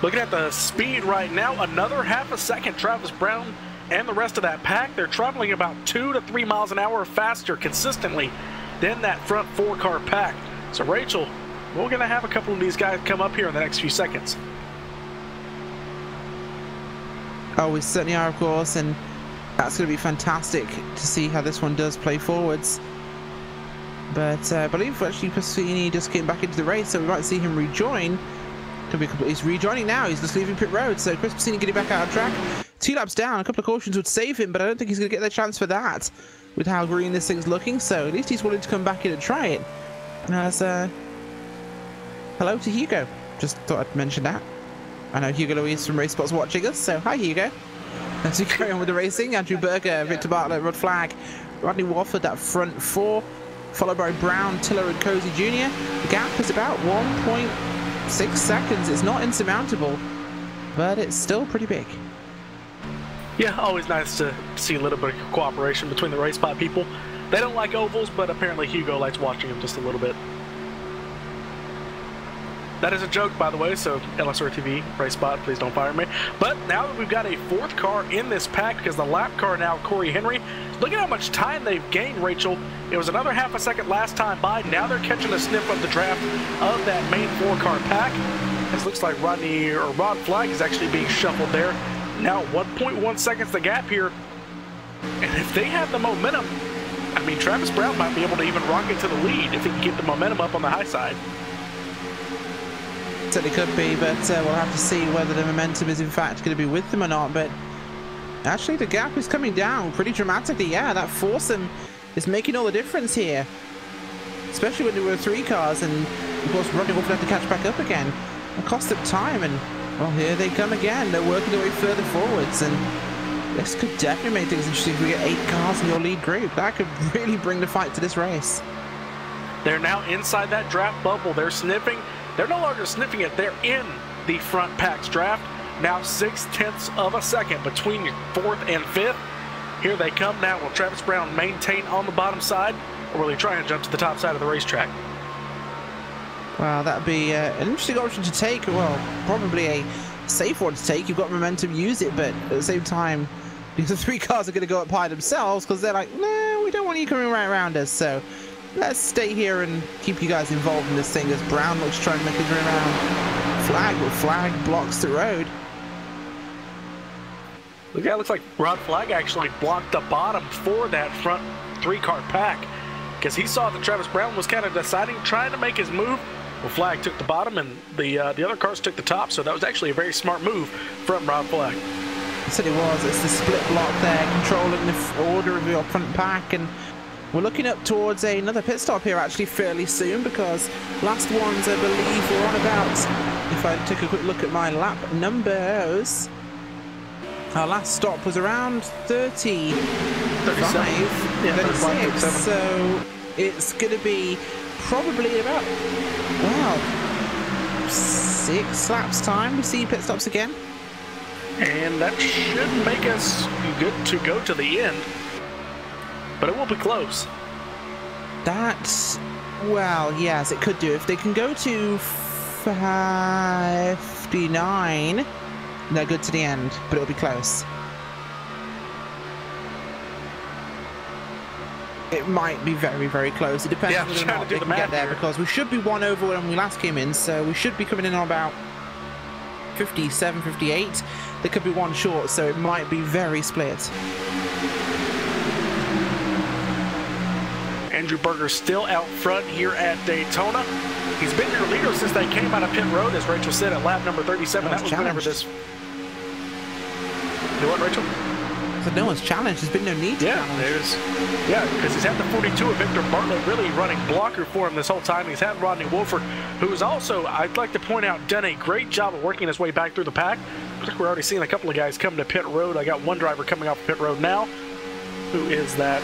Looking at the speed right now, another half a second. Travis Brown and the rest of that pack, they're traveling about 2 to 3 miles an hour faster consistently than that front 4-car pack. So Rachel, we're going to have a couple of these guys come up here in the next few seconds. Oh, we certainly are, of course, and that's going to be fantastic to see how this one does play forwards. But I believe actually Pasini just came back into the race, so we might see him rejoin. He's rejoining now. He's just leaving pit road, so Chris Pasini getting back out of track. 2 laps down. A couple of cautions would save him, but I don't think he's going to get the chance for that with how green this thing's looking. So at least he's willing to come back in and try it. As hello to Hugo. Just thought I'd mention that. I know Hugo Louise from Race Spot's watching us, so hi Hugo. As we carry on with the racing, Andrew Berger, Victor Bartlett, Rod Flag, Rodney Wofford, that front 4, followed by Brown, Tiller, and Cozy Jr. The gap is about 1.6 seconds. It's not insurmountable, but it's still pretty big. Yeah, always nice to see a little bit of cooperation between the Race Spot people. They don't like ovals, but apparently Hugo likes watching them just a little bit. That is a joke, by the way, so LSRTV, Race Spot, please don't fire me. But now that we've got a 4th car in this pack, because the lap car now, Corey Henry, look at how much time they've gained, Rachel. It was another half a second last time by. Now they're catching a sniff of the draft of that main 4-car pack. This looks like Rod Flag is actually being shuffled there. Now 1.1 seconds the gap here. And if they have the momentum, I mean, Travis Brown might be able to even rocket to the lead if he can keep the momentum up on the high side. Certainly could be, but we'll have to see whether the momentum is in fact going to be with them or not. But actually the gap is coming down pretty dramatically. Yeah, that foursome is making all the difference here, especially when there were 3 cars, and of course Rodney Wolf had to catch back up again. It cost them time, and well, here they come again. They're working their way further forwards, and this could definitely make things interesting. If we get 8 cars in your lead group, that could really bring the fight to this race. They're now inside that draft bubble. They're sniffing. They're no longer sniffing it. They're in the front pack's draft. Now 0.6 of a second between your 4th and 5th. Here they come now. Will Travis Brown maintain on the bottom side, or will he try and jump to the top side of the racetrack? Well, that'd be an interesting option to take. Well, probably a safe one to take. You've got momentum, use it, but at the same time, the 3 cars are going to go up high themselves because they're like, no, we don't want you coming right around us. So let's stay here and keep you guys involved in this thing as Brown looks to try and make his way around. Flag blocks the road. Look, that looks like Rod Flag actually blocked the bottom for that front 3-car pack because he saw that Travis Brown was kind of deciding, trying to make his move. Well, Flag took the bottom and the other cars took the top, so that was actually a very smart move from Rod Flag. It said it was. It's the split block there, controlling the order of your front pack, and we're looking up towards another pit stop here actually fairly soon, because last ones I believe were on about, if I take a quick look at my lap numbers, our last stop was around 35, yeah, 36, so it's going to be probably about, well, 6 laps time we see pit stops again. And that should make us good to go to the end, but it will be close. That's, well, yes, it could do. If they can go to 59, they're good to the end, but it'll be close. It might be very, very close. It depends on whether or not they can get there, because we should be 1 over when we last came in, so we should be coming in on about 57, 58. There could be 1 short, so it might be very split. Andrew Berger still out front here at Daytona. He's been your leader since they came out of pit road, as Rachel said, at lap number 37. That was whenever this... You know what, Rachel? So no one's challenged. There's been no need to challenge. Yeah, because he's had the 42 of Victor Bartlett really running blocker for him this whole time. He's had Rodney Wolford, who's also, I'd like to point out, done a great job of working his way back through the pack. Looks like we're already seeing a couple of guys come to pit road. I got one driver coming off pit road now. Who is that?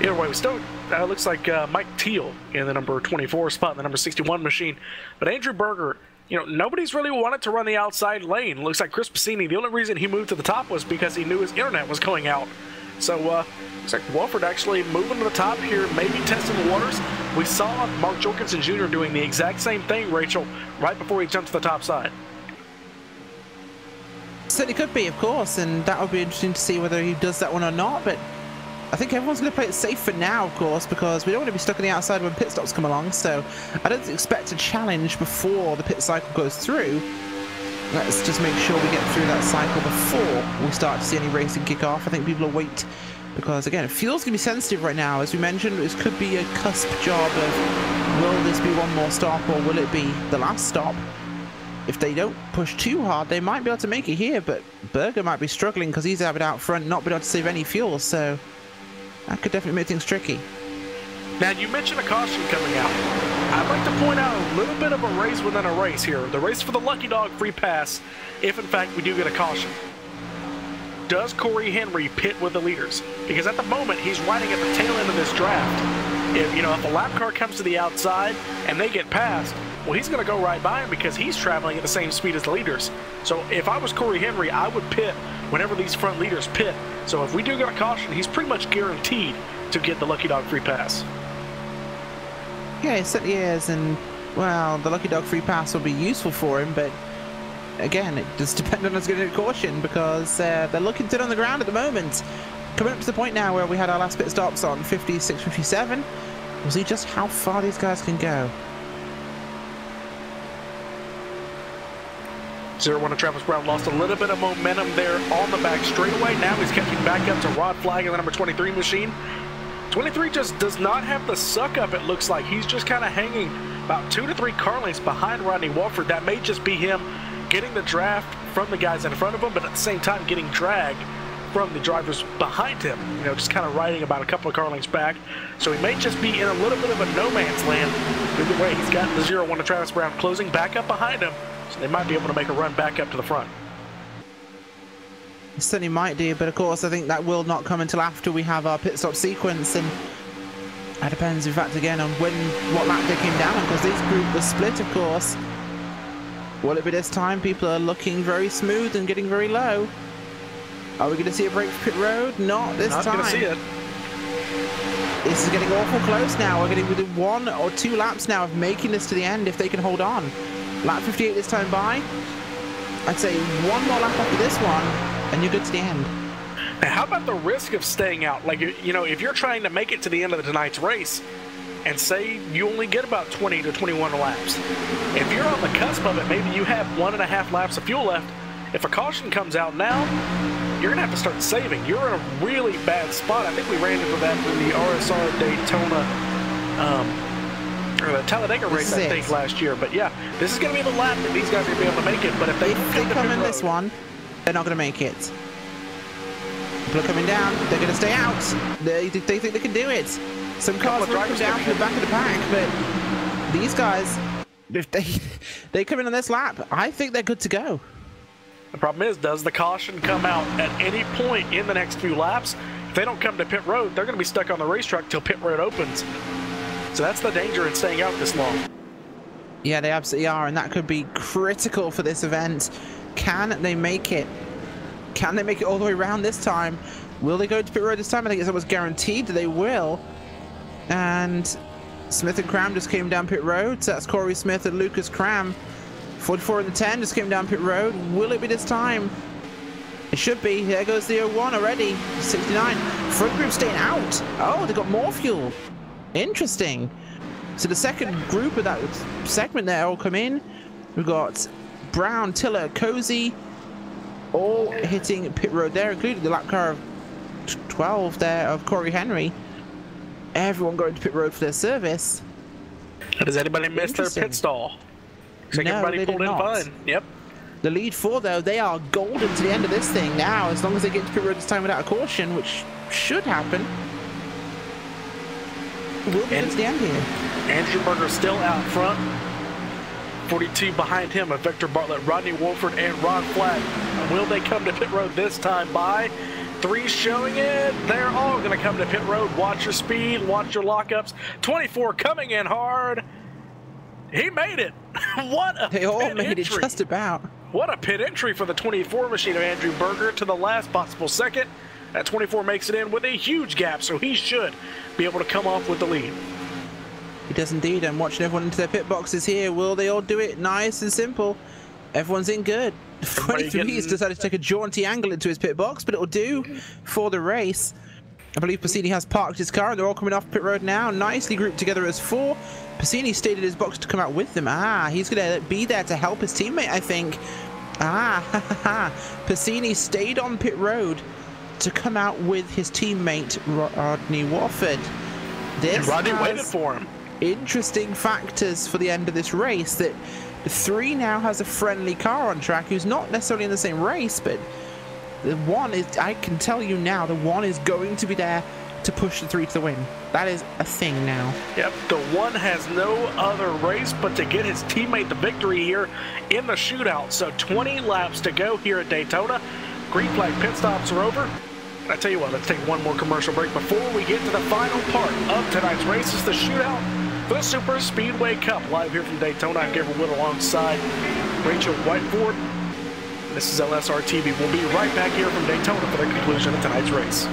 Either way, we still looks like Mike Teal in the number 24 spot in the number 61 machine. But Andrew Berger, you know, nobody's really wanted to run the outside lane. Looks like Chris Pasini, the only reason he moved to the top was because he knew his internet was going out. So, looks like Wolford actually moving to the top here, maybe testing the waters. We saw Mark Jorgensen Jr. doing the exact same thing, Rachel, right before he jumped to the top side. Certainly could be, of course, and that would be interesting to see whether he does that one or not, but I think everyone's going to play it safe for now, of course, because we don't want to be stuck on the outside when pit stops come along. So I don't expect a challenge before the pit cycle goes through. Let's just make sure we get through that cycle before we start to see any racing kick off. I think people will wait because, again, fuel's going to be sensitive right now. As we mentioned, this could be a cusp job of will this be one more stop or will it be the last stop? If they don't push too hard, they might be able to make it here, but Berger might be struggling because he's having out front, not being able to save any fuel, so that could definitely make things tricky. Now, you mentioned a caution coming out. I'd like to point out a little bit of a race within a race here. The race for the Lucky Dog free pass, if in fact we do get a caution. Does Corey Henry pit with the leaders? Because at the moment, he's riding at the tail end of this draft. If a lap car comes to the outside and they get past, well, he's going to go right by him because he's traveling at the same speed as the leaders. So if I was Corey Henry, I would pit whenever these front leaders pit. So if we do get a caution, he's pretty much guaranteed to get the Lucky Dog free pass. Yeah, it certainly is, and, well, the Lucky Dog free pass will be useful for him, but, again, it does depend on us getting a caution because they're looking good on the ground at the moment. Coming up to the point now where we had our last pit stops on 56, 57. We'll see just how far these guys can go. 0-1 of Travis Brown lost a little bit of momentum there on the back straightaway. Now he's catching back up to Rod Flag in the number 23 machine. 23 just does not have the suck up, it looks like. He's just kind of hanging about 2 to 3 car lengths behind Rodney Walford. That may just be him getting the draft from the guys in front of him, but at the same time getting dragged from the drivers behind him. Just kind of riding about a couple of car lengths back. So he may just be in a little bit of a no man's land. Either way, he's got the 0-1 of Travis Brown closing back up behind him. So they might be able to make a run back up to the front. It certainly might do, but of course I think that will not come until after we have our pit stop sequence, and that depends in fact again on what lap they came down on, because this group was split, of course. Will it be this time? People are looking very smooth and getting very low. Are we going to see a break for pit road? Not this time. Not going to see it. This is getting awful close now. We're getting within 1 or 2 laps now of making this to the end if they can hold on. Lap 58 this time by. I'd say 1 more lap after this one, and you're good to the end. Now, how about the risk of staying out? Like, if you're trying to make it to the end of tonight's race, and say you only get about 20 to 21 laps. If you're on the cusp of it, maybe you have 1.5 laps of fuel left. If a caution comes out now, you're going to have to start saving. You're in a really bad spot. I think we ran into that in the RSR Daytona, or the Talladega race, I think, last year. But yeah, this is going to be the lap that these guys are going to be able to make it. But if they come in this one, they're not going to make it. People are coming down. They're going to stay out. They think they can do it. Some cars will come down from the back of the pack, but these guys, if they come in on this lap, I think they're good to go. The problem is, does the caution come out at any point in the next few laps? If they don't come to pit road, they're going to be stuck on the racetrack till pit road opens. So that's the danger in staying out this long. Yeah, they absolutely are, and that could be critical for this event. Can they make it? Can they make it all the way around this time? Will they go to pit road this time? I think it's almost guaranteed that they will. And Smith and Cram just came down pit road. So that's Corey Smith and Lucas Cram. 44 and the 10 just came down pit road. Will it be this time? It should be. There goes the 01 already. 69. Front group staying out. Oh, they got more fuel. Interesting. So the second group of that segment there all come in. We've got Brown, Tiller, Cozy, all hitting pit road there, including the lap car of 12 there of Corey Henry. Everyone going to pit road for their service. Does anybody miss their pit stall? Looks like everybody pulled in fine. Yep. The lead 4, though, they are golden to the end of this thing now, as long as they get to pit road this time without a caution, which should happen. We'll be to the end here. Andrew Berger still out front. 42 behind him of Victor Bartlett, Rodney Wolford, and Ron Flatt. Will they come to pit road this time by? 3 showing it. They're all going to come to pit road. Watch your speed. Watch your lockups. 24 coming in hard. He made it. What a They all pit made entry. it just about. What a pit entry for the 24 machine of Andrew Berger to the last possible second. That 24 makes it in with a huge gap, so he should be able to come off with the lead. He does indeed. I'm watching everyone into their pit boxes here. Will they all do it? Nice and simple. Everyone's in good. 23's decided to take a jaunty angle into his pit box, but it'll do for the race. I believe Passini has parked his car and they're all coming off pit road now. Nicely grouped together as 4. Passini stayed in his box to come out with them. He's going to be there to help his teammate, I think. Passini stayed on pit road to come out with his teammate, Rodney Wofford. Rodney waited for him. Interesting factors for the end of this race, that the 3 now has a friendly car on track who's not necessarily in the same race, but the 1 is, I can tell you now, the 1 is going to be there to push the 3 to the win. That is a thing now. Yep, the 1 has no other race but to get his teammate the victory here in the shootout. So 20 laps to go here at Daytona. Green flag pit stops are over. I tell you what, let's take one more commercial break before we get to the final part of tonight's race. Is the shootout for the Super Speedway Cup. Live here from Daytona. I'm Gabriel Wood alongside Rachel Whiteford. This is LSRTV. We'll be right back here from Daytona for the conclusion of tonight's race.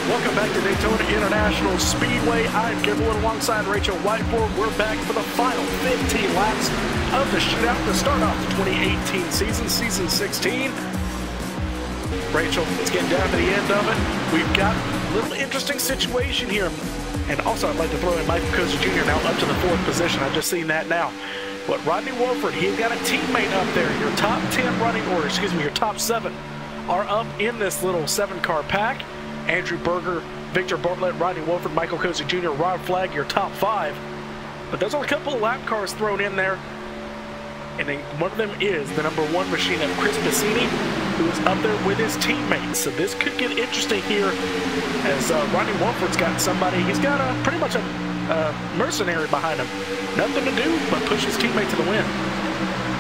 Welcome back to Daytona International Speedway. I'm Gabriel alongside Rachel Whiteford. We're back for the final 15 laps of the shootout to start off the 2018 season, season 16. Rachel, it's getting down to the end of it. We've got a little interesting situation here. And also, I'd like to throw in Michael Koza Jr. now up to the 4th position. I've just seen that now. But Rodney Wofford, he's got a teammate up there. Your top 10 running, or excuse me, your top 7 are up in this little 7-car pack. Andrew Berger, Victor Bartlett, Rodney Wofford, Michael Koza Jr., Rob Flagg, your top 5. But there's a couple of lap cars thrown in there. And then one of them is the #1 machine of Chris Passini, who is up there with his teammates. So this could get interesting here as Rodney Wofford's got somebody, he's got pretty much a mercenary behind him. Nothing to do but push his teammate to the win.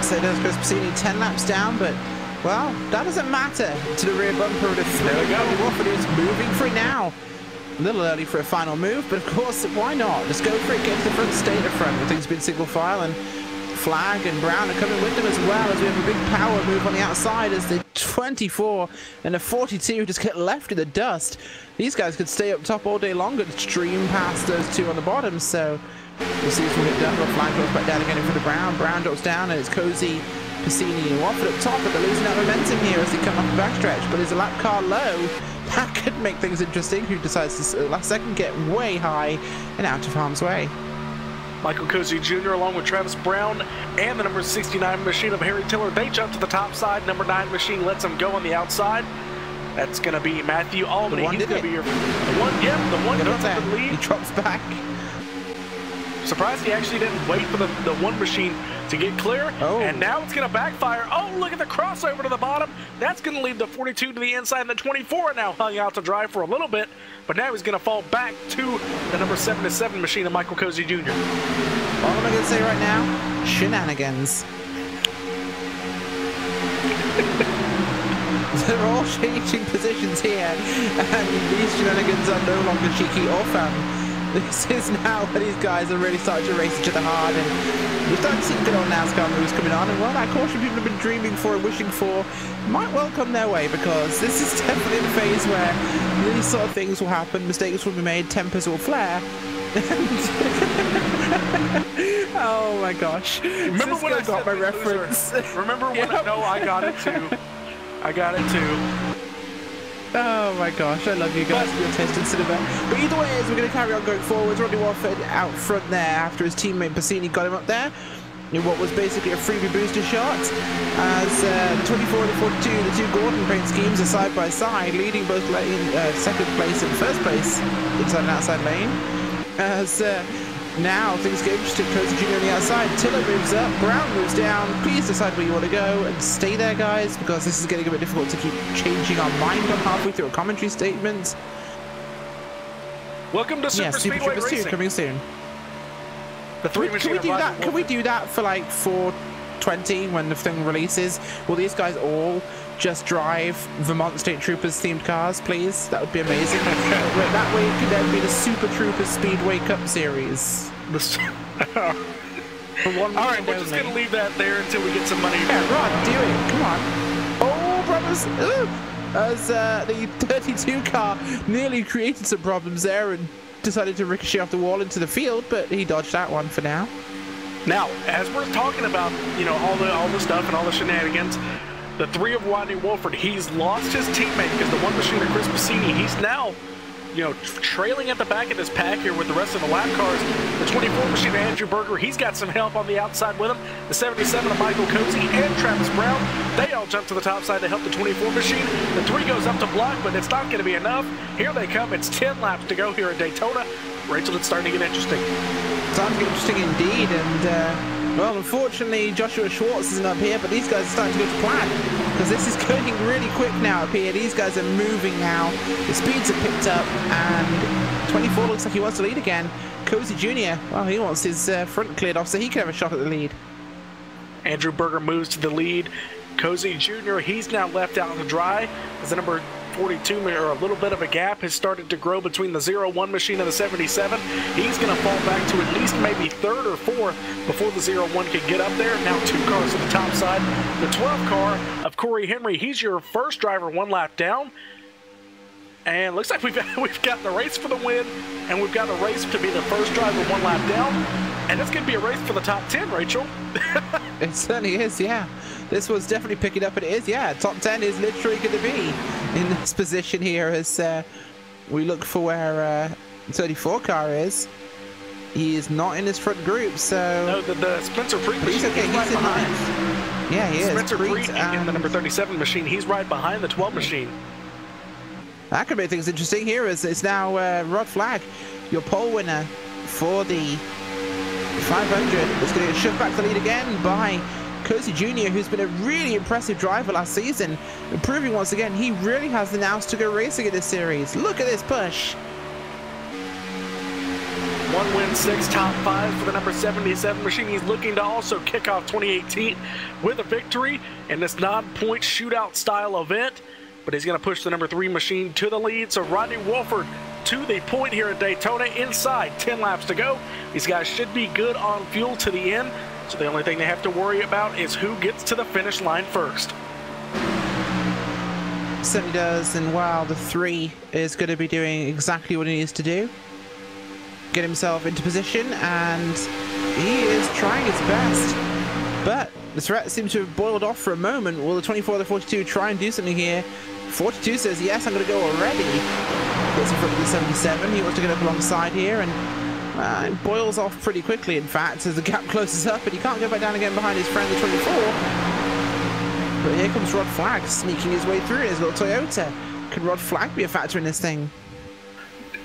So does Chris Passini, 10 laps down, but well, that doesn't matter to the rear bumper of the 3. There we go. Wofford is moving for it now. A little early for a final move, but of course, why not? Just go for it, get to the front, stay at the front. I think it's been single file, and Flag and Brown are coming with them as well, as we have a big power move on the outside as the 24 and the 42 just get left in the dust. These guys could stay up top all day longer to stream past those two on the bottom, so we'll see if we get done. Flag goes back down again in for the Brown. Brown drops down, and it's Cozy, Piscini, and Watford up top, but they're losing that momentum here as they come off the backstretch. But there's a lap car low. That could make things interesting. Who decides to last second get way high and out of harm's way? Michael Cozy Jr. along with Travis Brown and the number 69 machine of Harry Tiller, they jump to the top side. Number 9 machine lets them go on the outside. That's going to be Matthew Albany. He's going to be your the one gets the lead. He drops back. Surprised he actually didn't wait for the one machine to get clear. Oh. And now it's going to backfire. Oh, look at the crossover to the bottom. That's going to leave the 42 to the inside, and the 24 now hung out to dry for a little bit. But now he's going to fall back to the number 77 machine of Michael Cozy Jr. All I'm going to say right now, shenanigans. They're all changing positions here, and these shenanigans are no longer cheeky or fun. This is now where these guys are really starting to race each other hard, and we're starting to see good old NASCAR moves coming on, and well, that caution people have been dreaming for and wishing for might well come their way, because this is definitely the phase where these sort of things will happen, mistakes will be made, tempers will flare. Oh my gosh. Remember when I got my reference? Remember when I got it too. I got it too. Oh my gosh, I love you guys for your taste in cinema. But either way, we're going to carry on going forwards. Rodney Watford out front there after his teammate Piscini got him up there in what was basically a freebie booster shot. As the 24 and the 42, the two Gordon paint schemes are side by side, leading both second place and first place inside and outside lane. As now things get interesting. Cozy Jr. on the outside, Tiller moves up, Brown moves down. Please decide where you want to go and stay there, guys, because this is getting a bit difficult to keep changing our mind on halfway through a commentary statement. Welcome to Superspeedway Racing. Coming soon. The three can we do that? Can we do that for like 420 when the thing releases? Will these guys all just drive Vermont State Troopers themed cars, please? That would be amazing. That way it could then be the Super Troopers Speedway Cup Series. All right, we're just going to leave that there until we get some money. Yeah, Rod, do it. Come on. Oh, brothers. Ooh. As the 32 car nearly created some problems there and decided to ricochet off the wall into the field, but he dodged that one for now. Now, as we're talking about, you know, all the stuff and all the shenanigans, the 3 of Rodney Wolford, he's lost his teammate because the 1 machine of Chris Piscini, he's now, you know, trailing at the back of this pack here with the rest of the lap cars. The 24 machine of Andrew Berger, he's got some help on the outside with him. The 77 of Michael Cozy and Travis Brown, they all jump to the top side to help the 24 machine. The 3 goes up to block, but it's not going to be enough. Here they come. It's 10 laps to go here at Daytona. Rachel, it's starting to get interesting. Starting to get interesting indeed, and well, unfortunately, Joshua Schwartz isn't up here, but these guys are starting to go to plan, because this is going really quick now up here. These guys are moving now. The speeds have picked up, and 24 looks like he wants to lead again. Cozy Jr., well, he wants his front cleared off so he can have a shot at the lead. Andrew Berger moves to the lead. Cozy Jr., he's now left out to dry as the number 42, or a little bit of a gap has started to grow between the 0-1 machine and the 77. He's going to fall back to at least maybe 3rd or 4th before the 0-1 can get up there. Now 2 cars to the top side. The 12 car of Corey Henry, he's your first driver 1 lap down. And looks like we've got the race for the win, and we've got a race to be the first driver 1 lap down. And it's going to be a race for the top 10, Rachel. It certainly is, yeah. This was definitely picking up, and it is, yeah. Top 10 is literally going to be in this position here as we look for where 34 car is. He is not in his front group, so... No, the Spencer Preet machine, he's okay, he's right in behind. Yeah, he is. Spencer Preet in the number 37 machine, he's right behind the 12 machine. That could make things interesting here as it's now Rod Flag, your pole winner for the 500. It's going to get shoved back to the lead again by Cozy Jr., who's been a really impressive driver last season, and proving once again he really has the nous to go racing in this series. Look at this push. 1 win, 6 top 5 for the number 77 machine. He's looking to also kick off 2018 with a victory in this non-point shootout style event, but he's going to push the number 3 machine to the lead. So Rodney Wolford to the point here at Daytona, inside 10 laps to go. These guys should be good on fuel to the end. So the only thing they have to worry about is who gets to the finish line first. Certainly does, and wow, the 3 is going to be doing exactly what he needs to do. Get himself into position, and he is trying his best. But the threat seems to have boiled off for a moment. Will the 24 or the 42 try and do something here? 42 says, yes, I'm going to go already. Gets in front of the 77. He wants to get up alongside here, and it boils off pretty quickly, in fact, as the gap closes up, and he can't go back down again behind his friend, the 24. But here comes Rod Flag sneaking his way through his little Toyota. Can Rod Flag be a factor in this thing?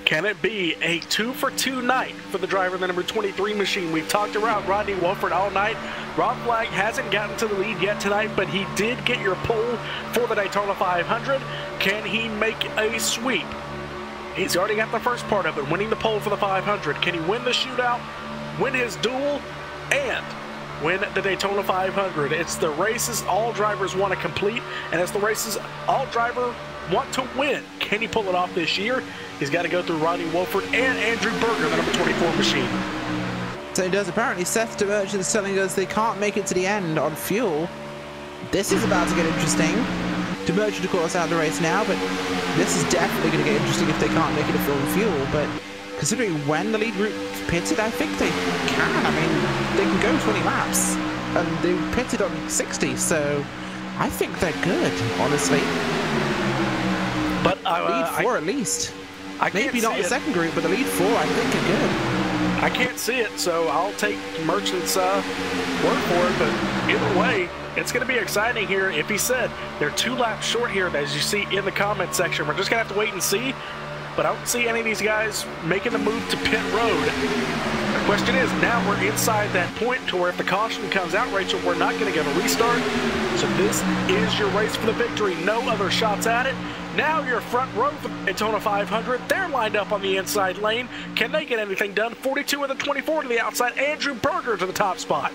Can it be a 2-for-2 night for the driver in the number 23 machine? We've talked around Rodney Wolford all night. Rod Flag hasn't gotten to the lead yet tonight, but he did get your pole for the Daytona 500. Can he make a sweep? He's already got the first part of it, winning the pole for the 500. Can he win the shootout, win his duel, and win the Daytona 500? It's the races all drivers want to complete, and it's the races all drivers want to win. Can he pull it off this year? He's got to go through Rodney Wolford and Andrew Berger, the number 24 machine. So he does. Apparently, Seth DeMerchant is telling us they can't make it to the end on fuel. This is about to get interesting. DeMerchant, of course, out of the race now, but this is definitely going to get interesting if they can't make it to full fuel. But considering when the lead group pitted, I think they can. I mean, they can go 20 laps, and they pitted on 60, so I think they're good, honestly. But lead 4 at least. Maybe not the second group, but the lead 4 I think are good. I can't see it, so I'll take Merchant's word for it, but either way, it's going to be exciting here. If he said they're 2 laps short here, as you see in the comment section, we're just going to have to wait and see, but I don't see any of these guys making the move to pit road. The question is, now we're inside that point to where if the caution comes out, Rachel, we're not going to get a restart. So this is your race for the victory. No other shots at it. Now your front row for Daytona 500. They're lined up on the inside lane. Can they get anything done? 42 of the 24 to the outside. Andrew Berger to the top spot.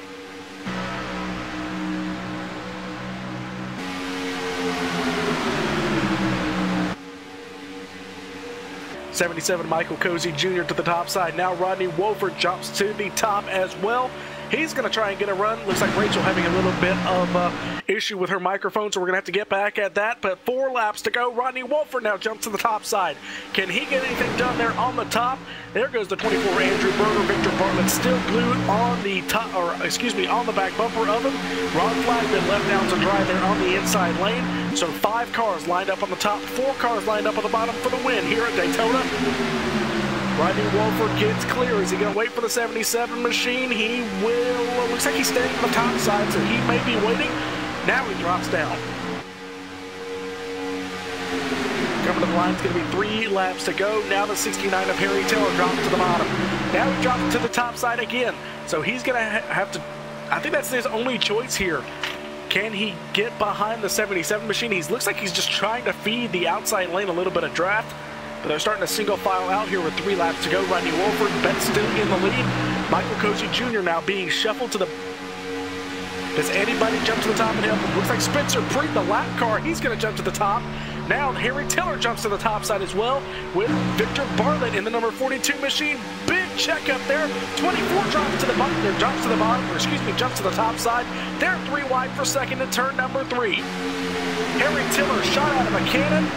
'77 Michael Cozy Jr. to the top side. Now Rodney Wolford jumps to the top as well. He's going to try and get a run. Looks like Rachel having a little bit of issue with her microphone, so we're going to have to get back at that. But 4 laps to go. Rodney Wolford now jumps to the top side. Can he get anything done there on the top? There goes the 24 Andrew Berger. Victor Bartlett still glued on the top, or excuse me, on the back bumper of him. Rod Flag been left down to dry there on the inside lane. So 5 cars lined up on the top, 4 cars lined up on the bottom for the win here at Daytona. Rodney Wolford gets clear. Is he going to wait for the 77 machine? He will. Looks like he's staying on the top side, so he may be waiting. Now he drops down. Coming to the line, it's going to be 3 laps to go. Now the 69 of Harry Tiller drops to the bottom. Now he drops to the top side again. So he's going to have to, I think that's his only choice here. Can he get behind the 77 machine? He looks like he's just trying to feed the outside lane a little bit of draft. But they're starting to single file out here with 3 laps to go. Rodney Wolford, Ben still in the lead. Michael Cozy Jr. now being shuffled to the... Does anybody jump to the top of him? Looks like Spencer Preet, the lap car, he's going to jump to the top. Now Harry Tiller jumps to the top side as well with Victor Bartlett in the number 42 machine. Big check up there. 24 drops to the bottom, or jumps to the bottom, or excuse me, jumps to the top side. They're 3 wide for second in turn number 3. Harry Tiller shot out of a cannon.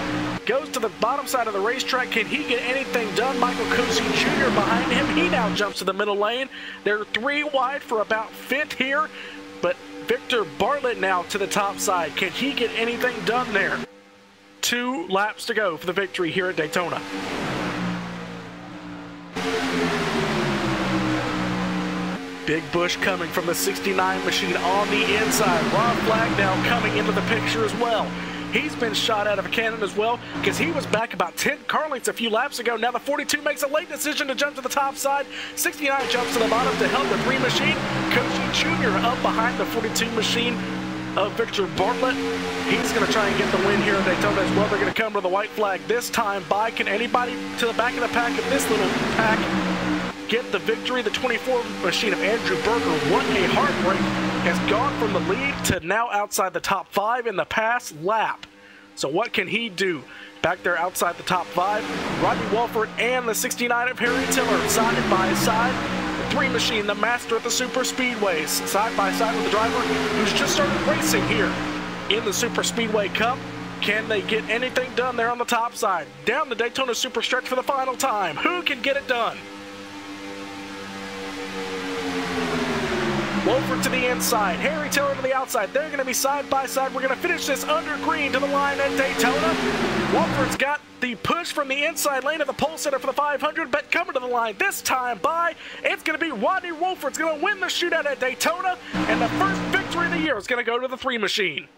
Goes to the bottom side of the racetrack. Can he get anything done? Michael Cozy Jr. behind him. He now jumps to the middle lane. They're 3 wide for about 5th here. But Victor Bartlett now to the top side. Can he get anything done there? 2 laps to go for the victory here at Daytona. Big Bush coming from the 69 machine on the inside. Rod Flag now coming into the picture as well. He's been shot out of a cannon as well because he was back about 10 car lengths a few laps ago. Now the 42 makes a late decision to jump to the top side. 69 jumps to the bottom to help the 3 machine. Cozy Jr. up behind the 42 machine of Victor Bartlett. He's going to try and get the win here at Daytona as well. They're going to come to the white flag this time by. Can anybody to the back of the pack of this little pack get the victory? The 24 machine of Andrew Berger, what a heartbreak, has gone from the lead to now outside the top 5 in the past lap. So what can he do? Back there outside the top 5, Rodney Wolford and the 69 of Harry Tiller side by side. The three machine, the master of the super speedways, side by side with the driver who's just started racing here in the Super Speedway Cup. Can they get anything done there on the top side? Down the Daytona Super Stretch for the final time. Who can get it done? Wolford to the inside, Harry Tiller to the outside. They're going to be side by side. We're going to finish this under green to the line at Daytona. Wolford's got the push from the inside lane of the pole center for the 500, but coming to the line this time by, it's going to be Rodney Wolford's going to win the shootout at Daytona, and the first victory of the year is going to go to the three machine.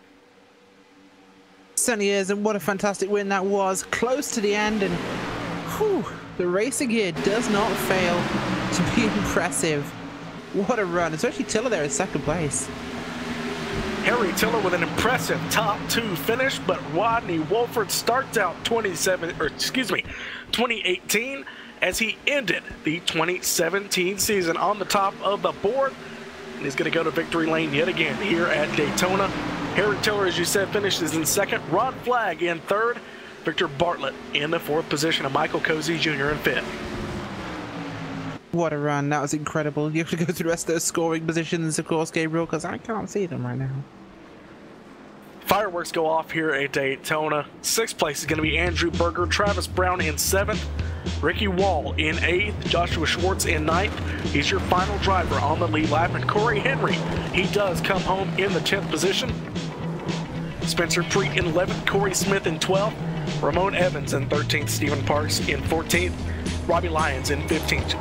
Certainly is, and what a fantastic win that was. Close to the end, and whew, the racing here does not fail to be impressive. What a run, especially Tiller there in second place. Harry Tiller with an impressive top two finish, but Rodney Wolford starts out 2018 as he ended the 2017 season on the top of the board. And he's going to go to victory lane yet again here at Daytona. Harry Tiller, as you said, finishes in second. Ron Flagg in third. Victor Bartlett in the fourth position, and Michael Cozy Jr. in fifth. What a run. That was incredible. You have to go through the rest of those scoring positions, of course, Gabriel, because I can't see them right now. Fireworks go off here at Daytona. Sixth place is going to be Andrew Berger, Travis Brown in seventh, Ricky Wall in eighth, Joshua Schwartz in ninth. He's your final driver on the lead lap, and Corey Henry, he does come home in the 10th position. Spencer Preet in 11th, Corey Smith in 12th, Ramon Evans in 13th, Stephen Parks in 14th, Robbie Lyons in 15th.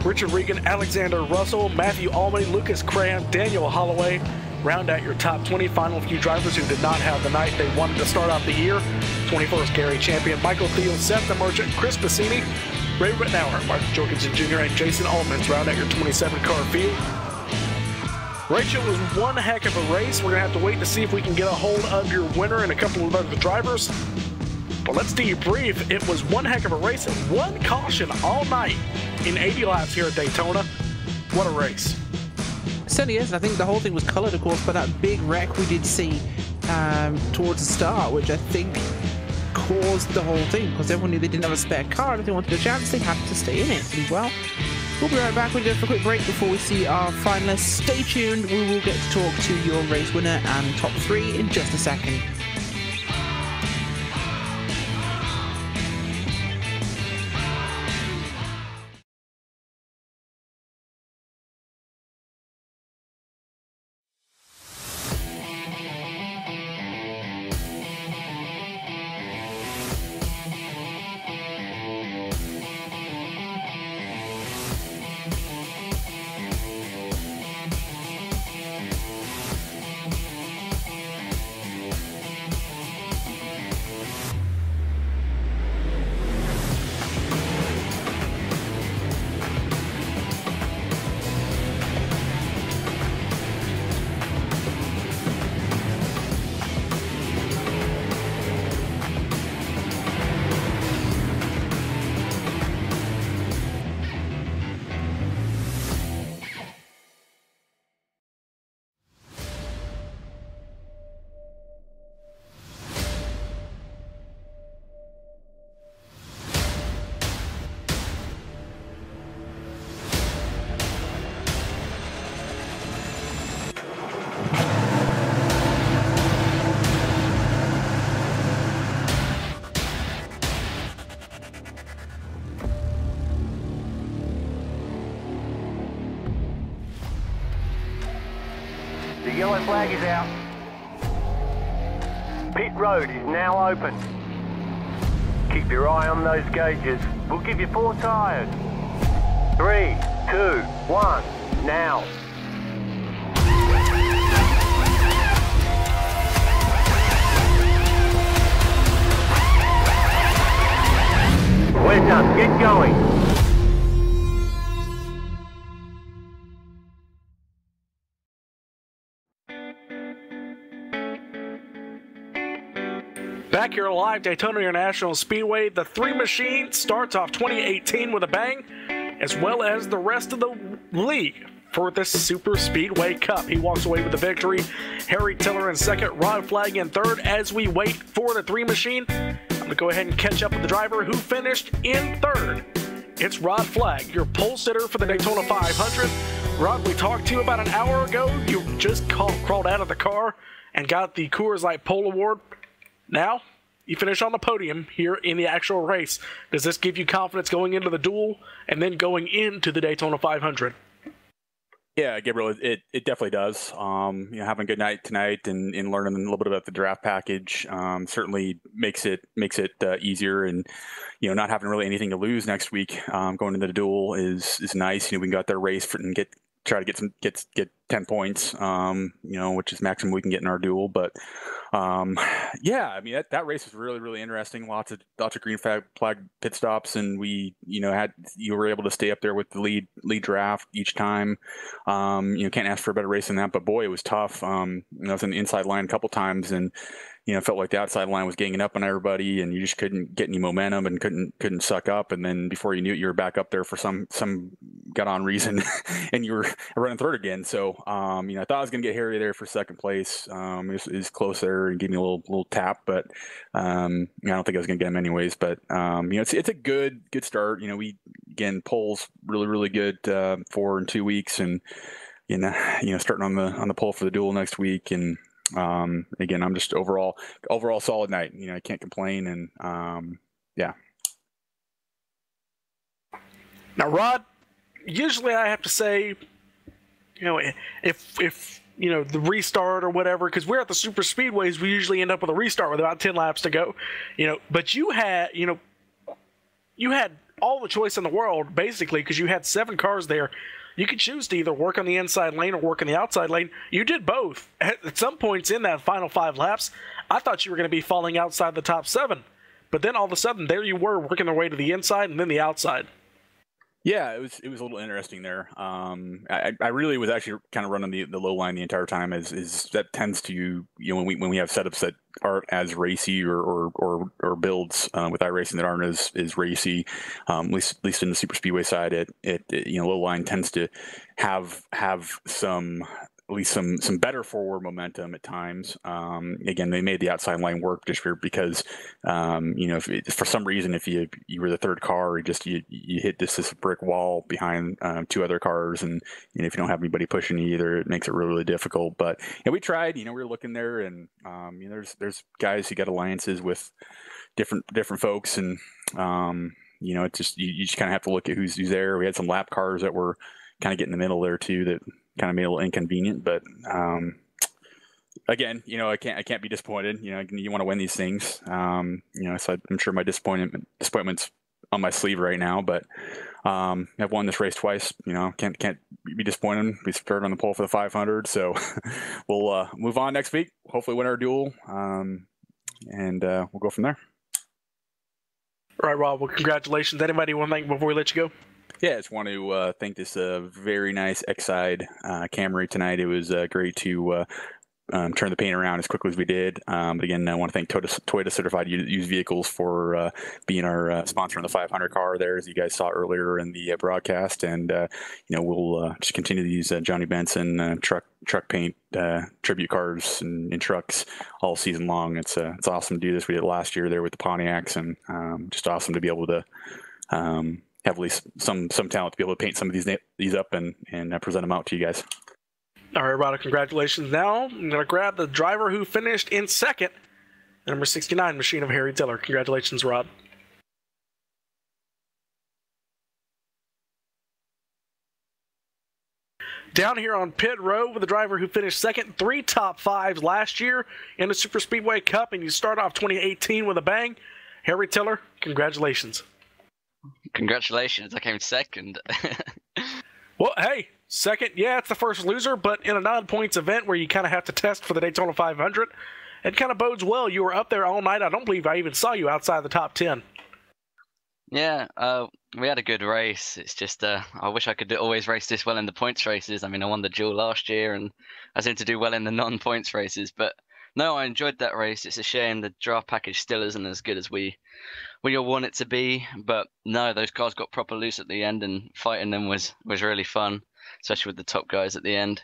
Richard Regan, Alexander Russell, Matthew Albany, Lucas Cram, Daniel Holloway round out your top 20. Final few drivers who did not have the night they wanted to start out the year. 21st, Gary Champion, Michael Thiel, Seth the Merchant, Chris Bassini, Ray Rittenauer, Mark Jorgensen Jr., and Jason Allmans round out your 27-car field. Rachel, was one heck of a race. We're going to have to wait to see if we can get a hold of your winner and a couple of other drivers. But let's debrief. It was one heck of a race and one caution all night in 80 laps here at Daytona. What a race. It certainly is, and I think the whole thing was coloured, of course, by that big wreck we did see towards the start, which I think caused the whole thing, because everyone knew they didn't have a spare car, and if they wanted a chance, they had to stay in it. And well, we'll be right back. We'll go for a quick break before we see our finalists. Stay tuned. We will get to talk to your race winner and top three in just a second. The yellow flag is out. Pit road is now open. Keep your eye on those gauges. We'll give you 4 tyres. 3, 2, 1, now. We're done. Get going. Back here live, Daytona International Speedway. The 3 machine starts off 2018 with a bang, as well as the rest of the league for this Super Speedway Cup. He walks away with the victory. Harry Tiller in second, Ron Flagg in third. As we wait for the 3 machine, I'm going to go ahead and catch up with the driver who finished in third it's Rod Flagg, your pole sitter for the Daytona 500. Rod, we talked to you about an hour ago. You just crawled out of the car and got the Coors Light Pole Award. Now, you finish on the podium here in the actual race. Does this give you confidence going into the duel and then going into the Daytona 500? Yeah, Gabriel, it definitely does. Having a good night tonight and learning a little bit about the draft package certainly makes it easier, and not having really anything to lose next week going into the duel is nice. We can go out there, race and try to get 10 points, which is maximum we can get in our duel. But yeah, I mean that race was really interesting. Lots of green flag pit stops, and we you were able to stay up there with the lead draft each time. Can't ask for a better race than that. But boy, it was tough. I was in the inside line a couple times, and felt like the outside line was ganging up on everybody, and you just couldn't get any momentum and couldn't suck up. And then before you knew it, you were back up there for some got on reason, and you were running third again. So I thought I was going to get Harry there for second place. It was close there and gave me a little tap, but I don't think I was going to get him anyways. But it's a good start. We again polls really good 4 and 2 weeks, and starting on the poll for the duel next week. And again, I'm just overall solid night. I can't complain, and yeah. Now, Rod, usually I have to say, if the restart or whatever, because we're at the super speedways, we usually end up with a restart with about 10 laps to go. But you had all the choice in the world basically, because you had 7 cars there. You could choose to either work on the inside lane or work on the outside lane. You did both. At some points in that final 5 laps, I thought you were going to be falling outside the top 7. But then all of a sudden, there you were working their way to the inside and then the outside. Yeah, it was a little interesting there. I really was actually kind of running the low line the entire time, as that tends to when we have setups that aren't as racy or builds with iRacing that aren't as racy, at least in the super speedway side, it low line tends to have some better forward momentum at times. Again, they made the outside line work just because, if for some reason, if you were the third car, you hit this brick wall behind 2 other cars, and if you don't have anybody pushing you either, it makes it really difficult. But we tried. We were looking there, and there's guys who got alliances with different folks, and it's just you just kind of have to look at who's there. We had some lap cars that were kind of getting in the middle there too, that kind of made it a little inconvenient, but again, I can't be disappointed. You want to win these things. So I'm sure my disappointment's on my sleeve right now, but I've won this race twice. Can't be disappointed. We started on the pole for the 500, so we'll move on next week. Hopefully, win our duel, and we'll go from there. All right, Rob. Well, congratulations. Anybody want to thank before we let you go? Yeah, I just want to thank this very nice X-Side Camry tonight. It was great to turn the paint around as quickly as we did. But again, I want to thank Toyota Certified Used Vehicles for being our sponsor on the 500 car there, as you guys saw earlier in the broadcast. And we'll just continue these Johnny Benson truck paint tribute cars and trucks all season long. It's awesome to do this. We did it last year there with the Pontiacs, and just awesome to be able to have at least some talent to be able to paint some of these up and present them out to you guys. All right, Rod, congratulations. Now I'm going to grab the driver who finished in second, the number 69 machine of Harry Tiller. Congratulations, Rod. Down here on pit row with the driver who finished second, 3 top 5s last year in the Super Speedway Cup, and you start off 2018 with a bang. Harry Tiller, congratulations. Congratulations, I came second. Well, hey, second, yeah, it's the first loser, but in a non-points event where you kind of have to test for the Daytona 500, it kind of bodes well. You were up there all night. I don't believe I even saw you outside the top 10. Yeah, we had a good race. It's just I wish I could always race this well in the points races. I mean, I won the duel last year, and I seem to do well in the non-points races. But no, I enjoyed that race. It's a shame the draft package still isn't as good as we all want it to be. But no, those cars got proper loose at the end, and fighting them was really fun, especially with the top guys at the end.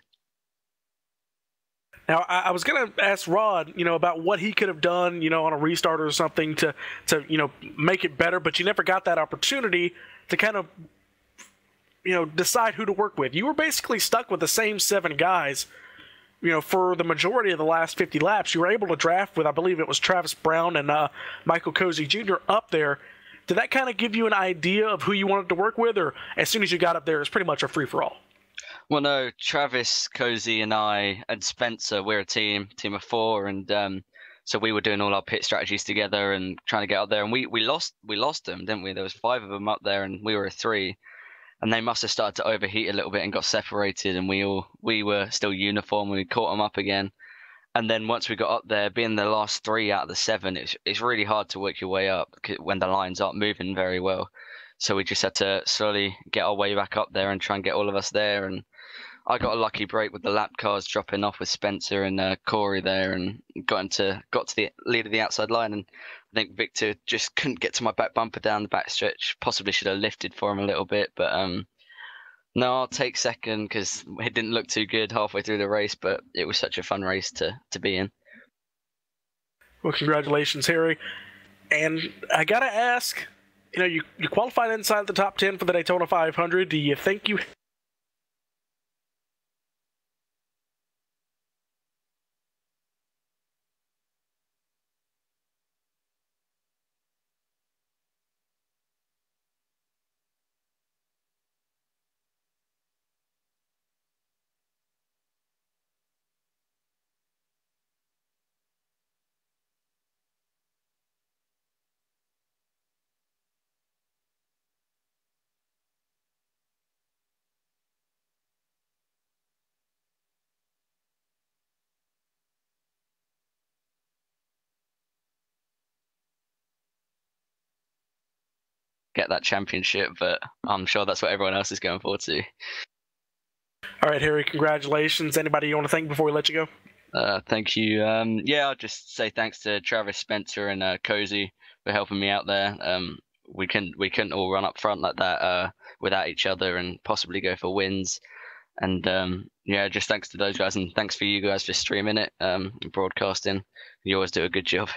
Now, I was going to ask Rod, about what he could have done, on a restart or something to make it better, but you never got that opportunity. to kind of, decide who to work with. You were basically stuck with the same 7 guys, for the majority of the last 50 laps. You were able to draft with, I believe it was Travis Brown and Michael Cozy Jr. up there. Did that kind of give you an idea of who you wanted to work with, or as soon as you got up there, it was pretty much a free-for-all? Well, no, Travis, Cozy, and I, and Spencer, we're a team of 4, and so we were doing all our pit strategies together and trying to get up there, and we lost them, didn't we? There was 5 of them up there, and we were a 3. And they must have started to overheat a little bit and got separated, and we were still uniform, and we caught them up again. And then once we got up there, being the last 3 out of the 7, it's really hard to work your way up when the lines aren't moving very well. So we just had to slowly get our way back up there and try and get all of us there. And I got a lucky break with the lap cars dropping off with Spencer and Corey there, and got to the lead of the outside line. And I think Victor just couldn't get to my back bumper down the back stretch. Possibly should have lifted for him a little bit, but no, I'll take second because it didn't look too good halfway through the race, but it was such a fun race to be in. Well, congratulations, Harry. And I got to ask, you qualified inside the top 10 for the Daytona 500. Do you think you get that championship, but I'm sure that's what everyone else is going forward to. All right, Harry, congratulations. Anybody you want to thank before we let you go? Thank you. Yeah, I'll just say thanks to Travis, Spencer, and Cozy for helping me out there. We couldn't all run up front like that without each other and possibly go for wins. And yeah, just thanks to those guys, and thanks for you guys for streaming it, broadcasting. You always do a good job.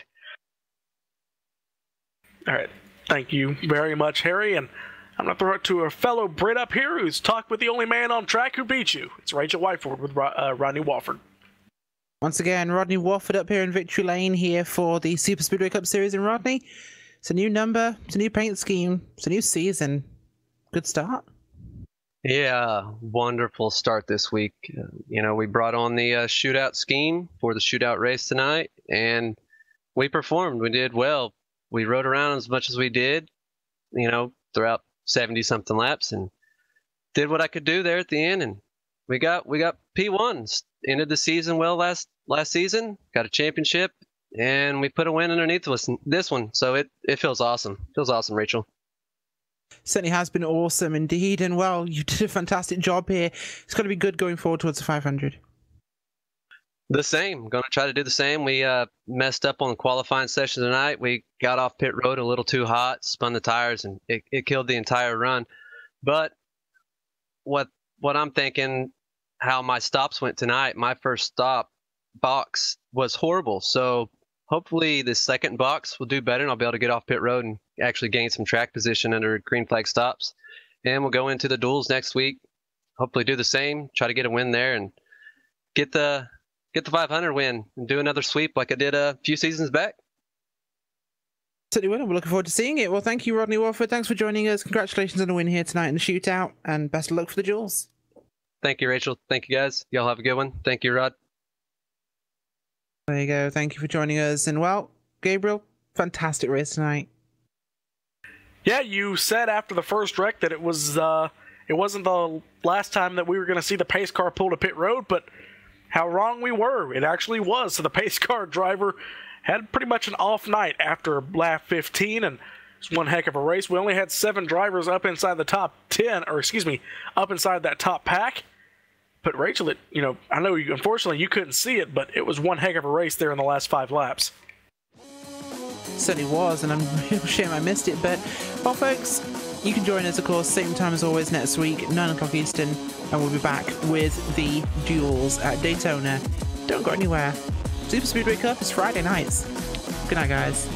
All right. Thank you very much, Harry. And I'm going to throw it to a fellow Brit up here who's talked with the only man on track who beat you. It's Rachel Whiteford with Rodney Walford. Once again, Rodney Walford up here in Victory Lane here for the Superspeedway Cup Series. And Rodney, it's a new number, it's a new paint scheme, it's a new season. Good start. Yeah, wonderful start this week. We brought on the shootout scheme for the shootout race tonight, and we performed. We did well. We rode around as much as we did, throughout 70-something laps, and did what I could do there at the end. And we got P1s. Ended the season well last season. Got a championship, and we put a win underneath this one. So it feels awesome. Feels awesome, Rachel. Certainly has been awesome indeed. And well, you did a fantastic job here. It's going to be good going forward towards the 500. The same. Going to try to do the same. We messed up on the qualifying session tonight. We got off pit road a little too hot, spun the tires, and it killed the entire run. But what I'm thinking, how my stops went tonight, my first stop box was horrible. So hopefully the second box will do better, and I'll be able to get off pit road and actually gain some track position under green flag stops. And we'll go into the duels next week. Hopefully do the same, try to get a win there, and get the 500 win and do another sweep like I did a few seasons back. Certainly will. We're looking forward to seeing it. Well, thank you, Rodney Walford. Thanks for joining us. Congratulations on the win here tonight in the shootout, and best of luck for the duels. Thank you, Rachel. Thank you, guys. Y'all have a good one. Thank you, Rod. There you go. Thank you for joining us. And well, Gabriel, fantastic race tonight. Yeah, you said after the first wreck that it wasn't the last time that we were going to see the pace car pull to pit road, but how wrong we were. It actually was. So the pace car driver had pretty much an off night after lap 15, and it's one heck of a race. We only had 7 drivers up inside the top 10, or excuse me, up inside that top pack. But Rachel, I know unfortunately you couldn't see it, but it was one heck of a race there in the last 5 laps. Certainly was, and I'm real shame I missed it. But, well, folks, you can join us, of course, same time as always next week, 9 o'clock Eastern, and we'll be back with the duels at Daytona. Don't go anywhere. Super Speedway Cup is Friday nights. Good night, guys.